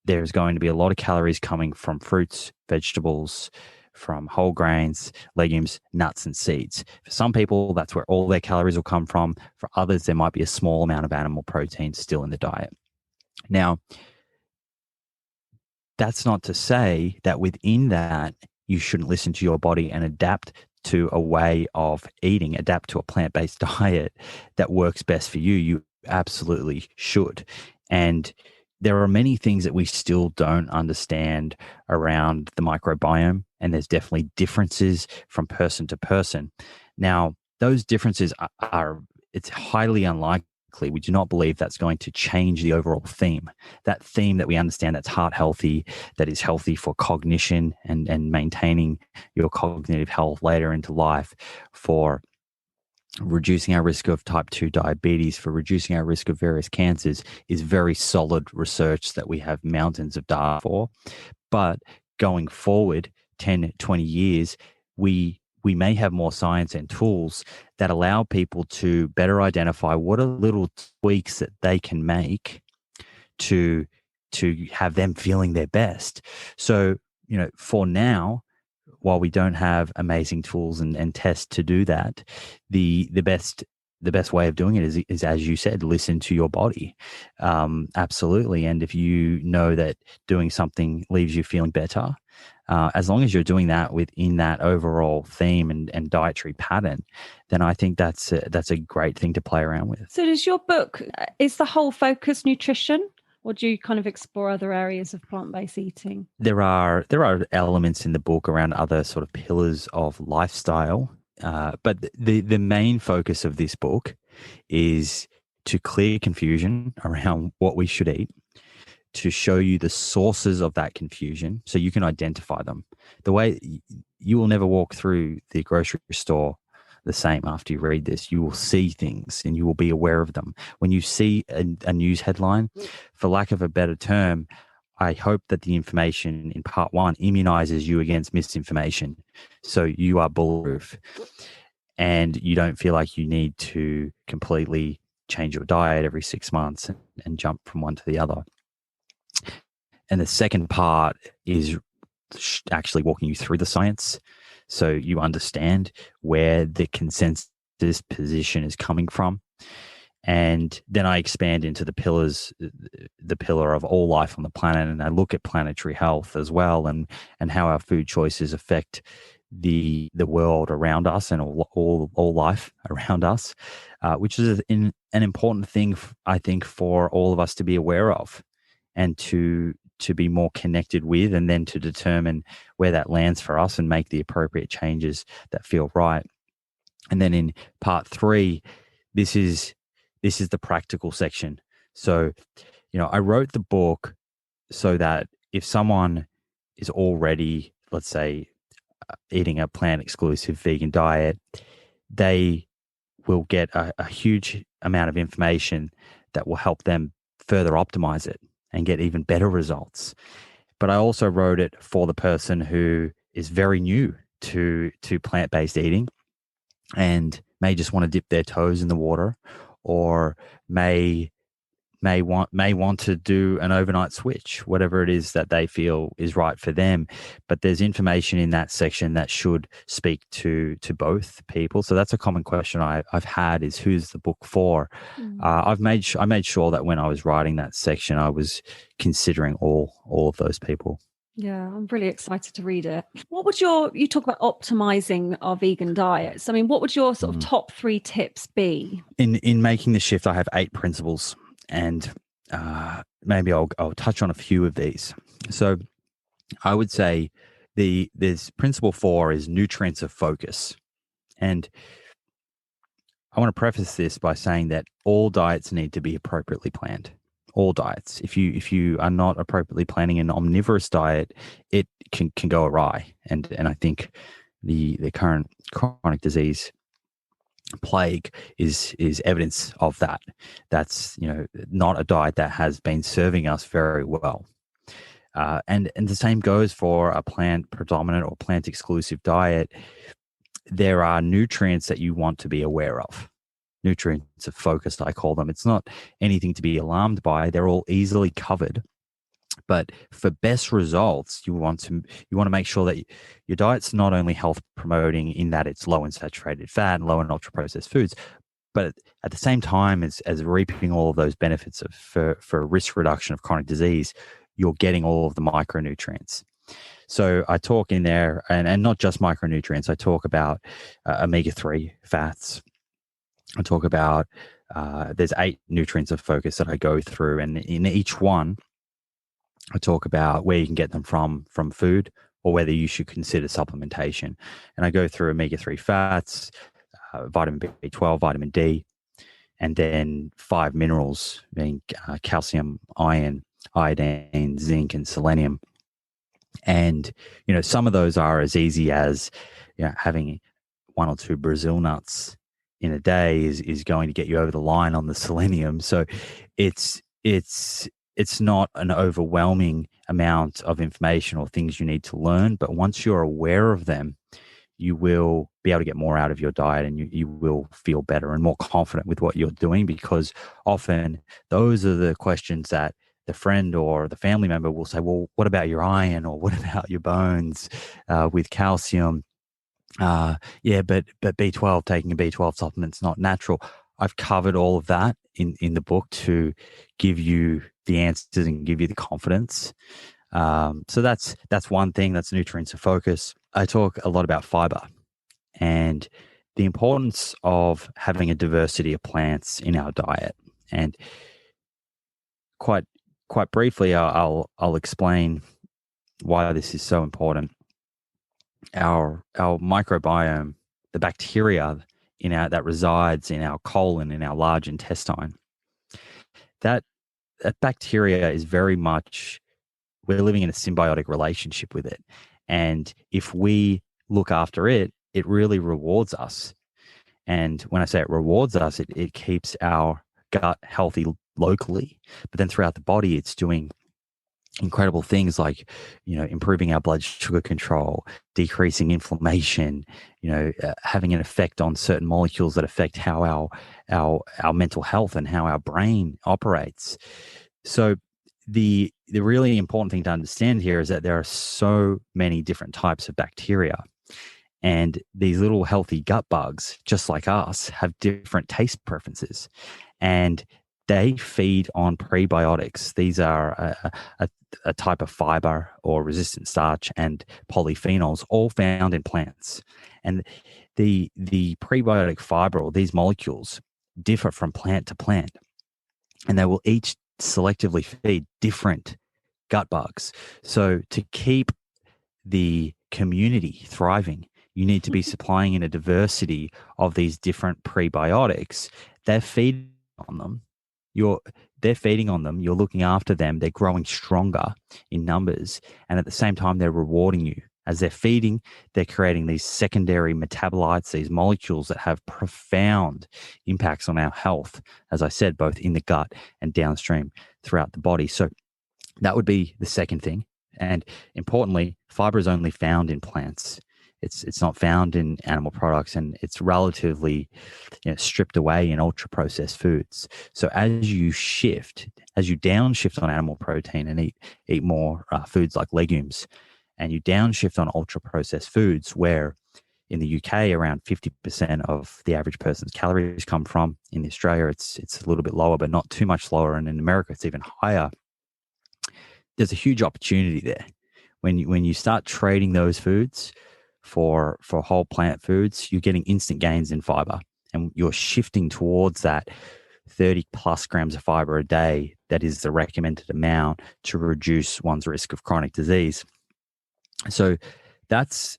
there's going to be a lot of calories coming from fruits, vegetables, from whole grains, legumes, nuts, and seeds. For some people, that's where all their calories will come from. For others, there might be a small amount of animal protein still in the diet. Now, that's not to say that within that, you shouldn't listen to your body and adapt to a way of eating, adapt to a plant-based diet that works best for you. You absolutely should. And there are many things that we still don't understand around the microbiome, and there's definitely differences from person to person. Now, those differences it's highly unlikely. We do not believe that's going to change the overall theme. That theme that we understand, that's heart healthy, that is healthy for cognition and maintaining your cognitive health later into life, for reducing our risk of type 2 diabetes, for reducing our risk of various cancers, is very solid research that we have mountains of data for. But going forward 10, 20 years, we may have more science and tools that allow people to better identify what are little tweaks that they can make to have them feeling their best. So, for now, while we don't have amazing tools and tests to do that, the best way of doing it is, as you said, listen to your body. Absolutely. And if you know that doing something leaves you feeling better, as long as you're doing that within that overall theme and dietary pattern, then I think that's a great thing to play around with. So does your book, is the whole focus nutrition? Or do you kind of explore other areas of plant-based eating? There are elements in the book around other sort of pillars of lifestyle, but the main focus of this book is to clear confusion around what we should eat, to show you the sources of that confusion so you can identify them. The way you will never walk through the grocery store the same after you read this. You will see things and you will be aware of them. When you see a news headline, for lack of a better term, I hope that the information in part one immunizes you against misinformation, so you are bulletproof. and you don't feel like you need to completely change your diet every 6 months and jump from one to the other. And the second part is actually walking you through the science, so you understand where the consensus position is coming from. And then I expand into the pillars, the pillar of all life on the planet, and I look at planetary health as well, and how our food choices affect the world around us and all life around us, which is an important thing, I think, for all of us to be aware of, and to be more connected with, and then to determine where that lands for us and make the appropriate changes that feel right. And then in part 3, this is the practical section. So, I wrote the book so that if someone is already, let's say, eating a plant-exclusive vegan diet, they will get a huge amount of information that will help them further optimize it and get even better results. But I also wrote it for the person who is very new to plant-based eating and may just want to dip their toes in the water, or may want to do an overnight switch, whatever it is that they feel is right for them. But there's information in that section that should speak to both people. So that's a common question I've had, is who's the book for? I made sure that when I was writing that section, I was considering all of those people. Yeah, I'm really excited to read it. What would you talk about optimizing our vegan diets? I mean, what would your sort of top 3 tips be? In making the shift, I have 8 principles, and maybe I'll touch on a few of these. So I would say there's principle 4 is nutrients of focus. And I want to preface this by saying that all diets need to be appropriately planned. All diets. If you are not appropriately planning an omnivorous diet, it can go awry. And I think the current chronic disease plague is evidence of that. That's not a diet that has been serving us very well. And the same goes for a plant predominant or plant exclusive diet. There are nutrients that you want to be aware of. Nutrients of focus, I call them. It's not anything to be alarmed by. They're all easily covered. But for best results, you want to make sure that your diet's not only health promoting in that it's low in saturated fat and low in ultra processed foods, but at the same time as reaping all of those benefits for risk reduction of chronic disease, you're getting all of the micronutrients. So I talk in there, and not just micronutrients. I talk about omega-3 fats. I talk about there's 8 nutrients of focus that I go through, and in each one, I talk about where you can get them from food, or whether you should consider supplementation. And I go through omega-3 fats, vitamin B12, vitamin D, and then 5 minerals, being calcium, iron, iodine, zinc, and selenium. And some of those are as easy as having 1 or 2 Brazil nuts in a day is going to get you over the line on the selenium. So it's not an overwhelming amount of information or things you need to learn, but once you're aware of them, you will be able to get more out of your diet, and you will feel better and more confident with what you're doing, because often those are the questions that the friend or the family member will say, well, what about your iron, or what about your bones with calcium? Yeah, but B12, taking a B12 supplement's not natural. I've covered all of that in the book to give you the answers and give you the confidence. So that's one thing. That's nutrients of focus. I talk a lot about fiber and the importance of having a diversity of plants in our diet. And quite briefly, I'll explain why this is so important. Our microbiome, the bacteria that resides in our colon, in our large intestine, that bacteria is very much, we're living in a symbiotic relationship with it. And if we look after it, it really rewards us. And when I say it rewards us, it keeps our gut healthy locally, but then throughout the body, it's doing incredible things like, improving our blood sugar control, decreasing inflammation, having an effect on certain molecules that affect how our mental health and how our brain operates. So the really important thing to understand here is that there are so many different types of bacteria, and these little healthy gut bugs, just like us, have different taste preferences, and they feed on prebiotics. These are a type of fiber or resistant starch and polyphenols, all found in plants. And the prebiotic fiber, or these molecules, differ from plant to plant, and they will each selectively feed different gut bugs. So to keep the community thriving, you need to be supplying in a diversity of these different prebiotics. They're feeding on them. They're feeding on them. You're looking after them. They're growing stronger in numbers, and at the same time, they're rewarding you. As they're feeding, they're creating these secondary metabolites, these molecules that have profound impacts on our health, as I said, both in the gut and downstream throughout the body. So that would be the second thing. And importantly, fiber is only found in plants. It's not found in animal products, and it's relatively stripped away in ultra processed foods. So as you downshift on animal protein and eat more foods like legumes, and you downshift on ultra processed foods, where in the UK around 50% of the average person's calories come from. In Australia, it's a little bit lower, but not too much lower, and in America, it's even higher. There's a huge opportunity there when you start trading those foods for whole plant foods. You're getting instant gains in fiber, and you're shifting towards that 30 plus grams of fiber a day. That is the recommended amount to reduce one's risk of chronic disease. So that's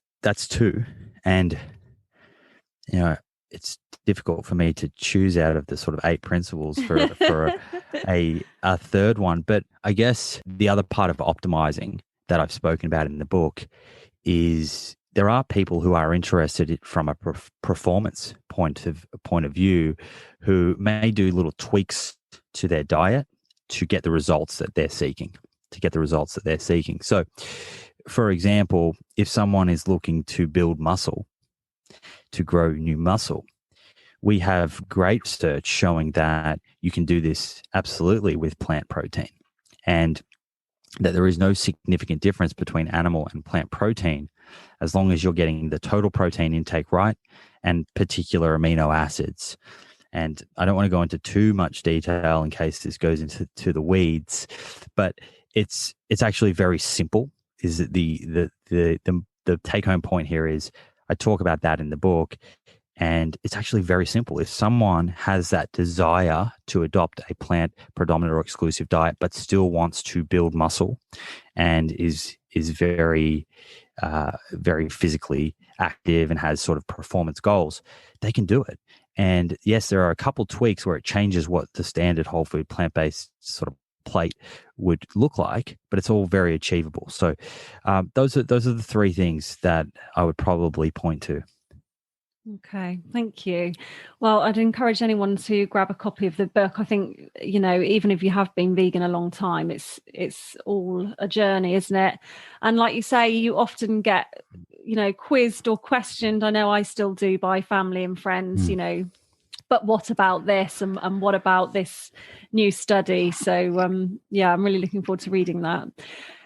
two. And it's difficult for me to choose out of the sort of 8 principles for a third one. But I guess the other part of optimizing that I've spoken about in the book is there are people who are interested from a performance point of view, who may do little tweaks to their diet to get the results that they're seeking. So, for example, if someone is looking to build muscle, to grow new muscle, we have great research showing that you can do this absolutely with plant protein, and that there is no significant difference between animal and plant protein as long as you're getting the total protein intake right and particular amino acids. And I don't want to go into too much detail in case this goes into the weeds, but it's actually very simple. Is that the take home point here is I talk about that in the book, and it's actually very simple. If someone has that desire to adopt a plant predominant or exclusive diet, but still wants to build muscle and is very very physically active and has sort of performance goals, they can do it. And yes, there are a couple tweaks where it changes what the standard whole food plant-based sort of plate would look like, but it's all very achievable. So those are the 3 things that I would probably point to. Okay, thank you. Well, I'd encourage anyone to grab a copy of the book. I think, even if you have been vegan a long time, it's all a journey, isn't it? And like you say, you often get, quizzed or questioned. I know I still do by family and friends, but what about this and what about this new study? So, I'm really looking forward to reading that.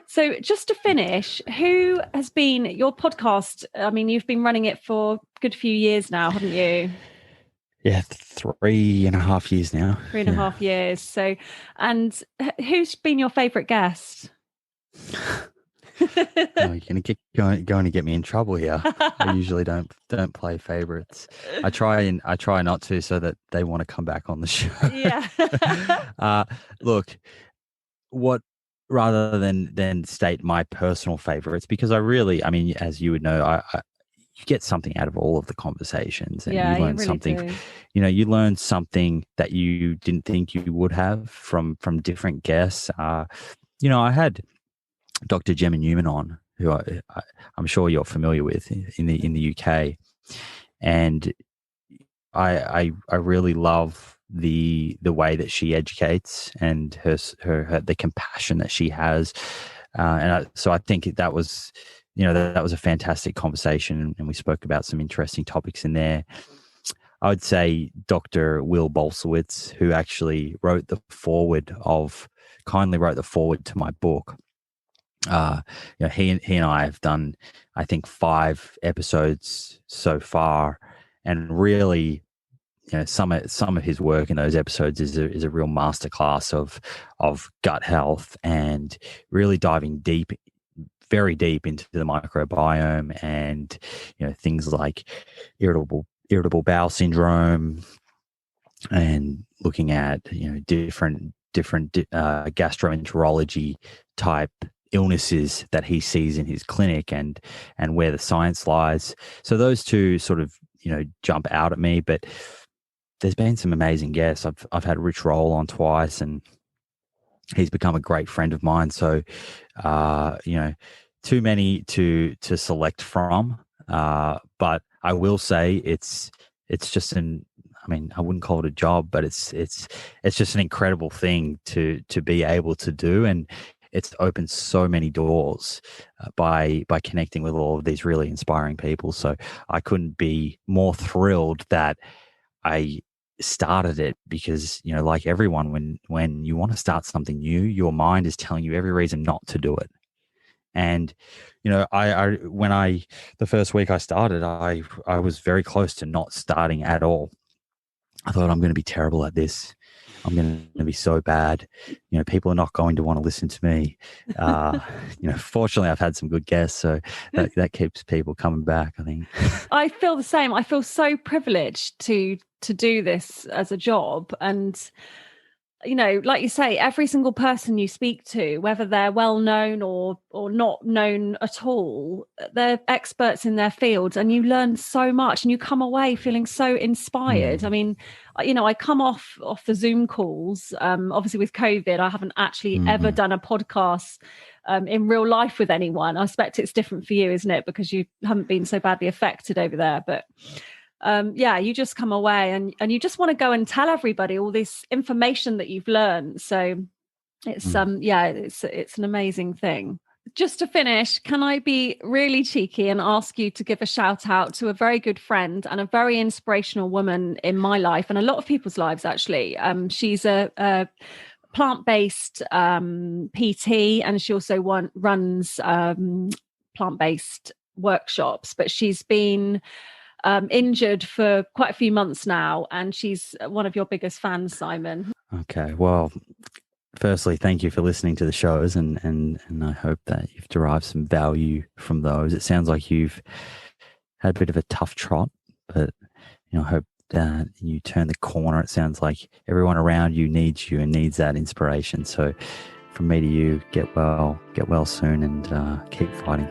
So just to finish, who has been your podcast? I mean, you've been running it for a good few years now, haven't you? Yeah, 3.5 years now. 3.5 years. So, and who's been your favourite guest? You're going to get me in trouble here. I usually don't play favourites. I try not to, so that they want to come back on the show. Yeah. Look, rather than state my personal favorites, because as you would know, you get something out of all of the conversations, and you learn really something. Do. You learn something that you didn't think you would have from different guests. I had Dr. Gemma Newman on, who I'm sure you're familiar with in the UK, and I really love the way that she educates and her the compassion that she has. So I think that was, that was a fantastic conversation, and we spoke about some interesting topics in there. I would say Dr. Will Bolsowitz, who actually kindly wrote the forward to my book. He and I have done, I think, 5 episodes so far, and really, some of his work in those episodes is a real masterclass of gut health, and really diving very deep into the microbiome, and things like irritable bowel syndrome, and looking at different gastroenterology type illnesses that he sees in his clinic, and where the science lies. So those two sort of jump out at me, but there's been some amazing guests. I've had Rich Roll on twice, and he's become a great friend of mine. So too many to select from, but I will say it's just I wouldn't call it a job, but it's just an incredible thing to be able to do, and it's opened so many doors by connecting with all of these really inspiring people. So I couldn't be more thrilled that I started it, because like everyone, when you want to start something new, your mind is telling you every reason not to do it. And the first week I started, I was very close to not starting at all. I thought, I'm going to be terrible at this. I'm going to be so bad. People are not going to want to listen to me. Fortunately, I've had some good guests, so that keeps people coming back, I think. I feel the same. I feel so privileged to do this as a job. And, like you say, every single person you speak to, whether they're well known or not known at all, they're experts in their fields, and you learn so much, and you come away feeling so inspired. I mean, I come off the Zoom calls. Obviously with COVID, I haven't actually ever done a podcast in real life with anyone. I expect it's different for you, isn't it? Because you haven't been so badly affected over there. But you just come away and you just want to go and tell everybody all this information that you've learned. So it's it's an amazing thing. Just to finish, can I be really cheeky and ask you to give a shout out to a very good friend and a very inspirational woman in my life, and a lot of people's lives, actually. She's a plant-based PT, and she also runs plant-based workshops, but she's been injured for quite a few months now, and she's one of your biggest fans, Simon. Okay, well, firstly, thank you for listening to the shows, and I hope that you've derived some value from those. It sounds like you've had a bit of a tough trot, but I hope that you turn the corner. It sounds like everyone around you needs and needs that inspiration. So from me to you, get well soon, and keep fighting.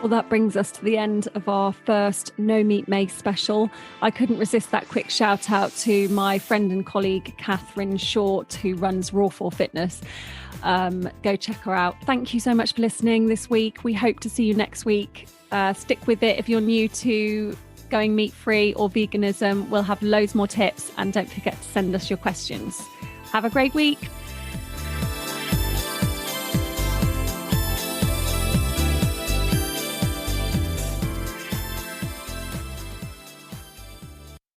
Well, that brings us to the end of our first No Meat May special. I couldn't resist that quick shout out to my friend and colleague, Catherine Short, who runs Raw for Fitness. Go check her out. Thank you so much for listening this week. We hope to see you next week. Stick with it if you're new to going meat-free or veganism. We'll have loads more tips, and don't forget to send us your questions. Have a great week.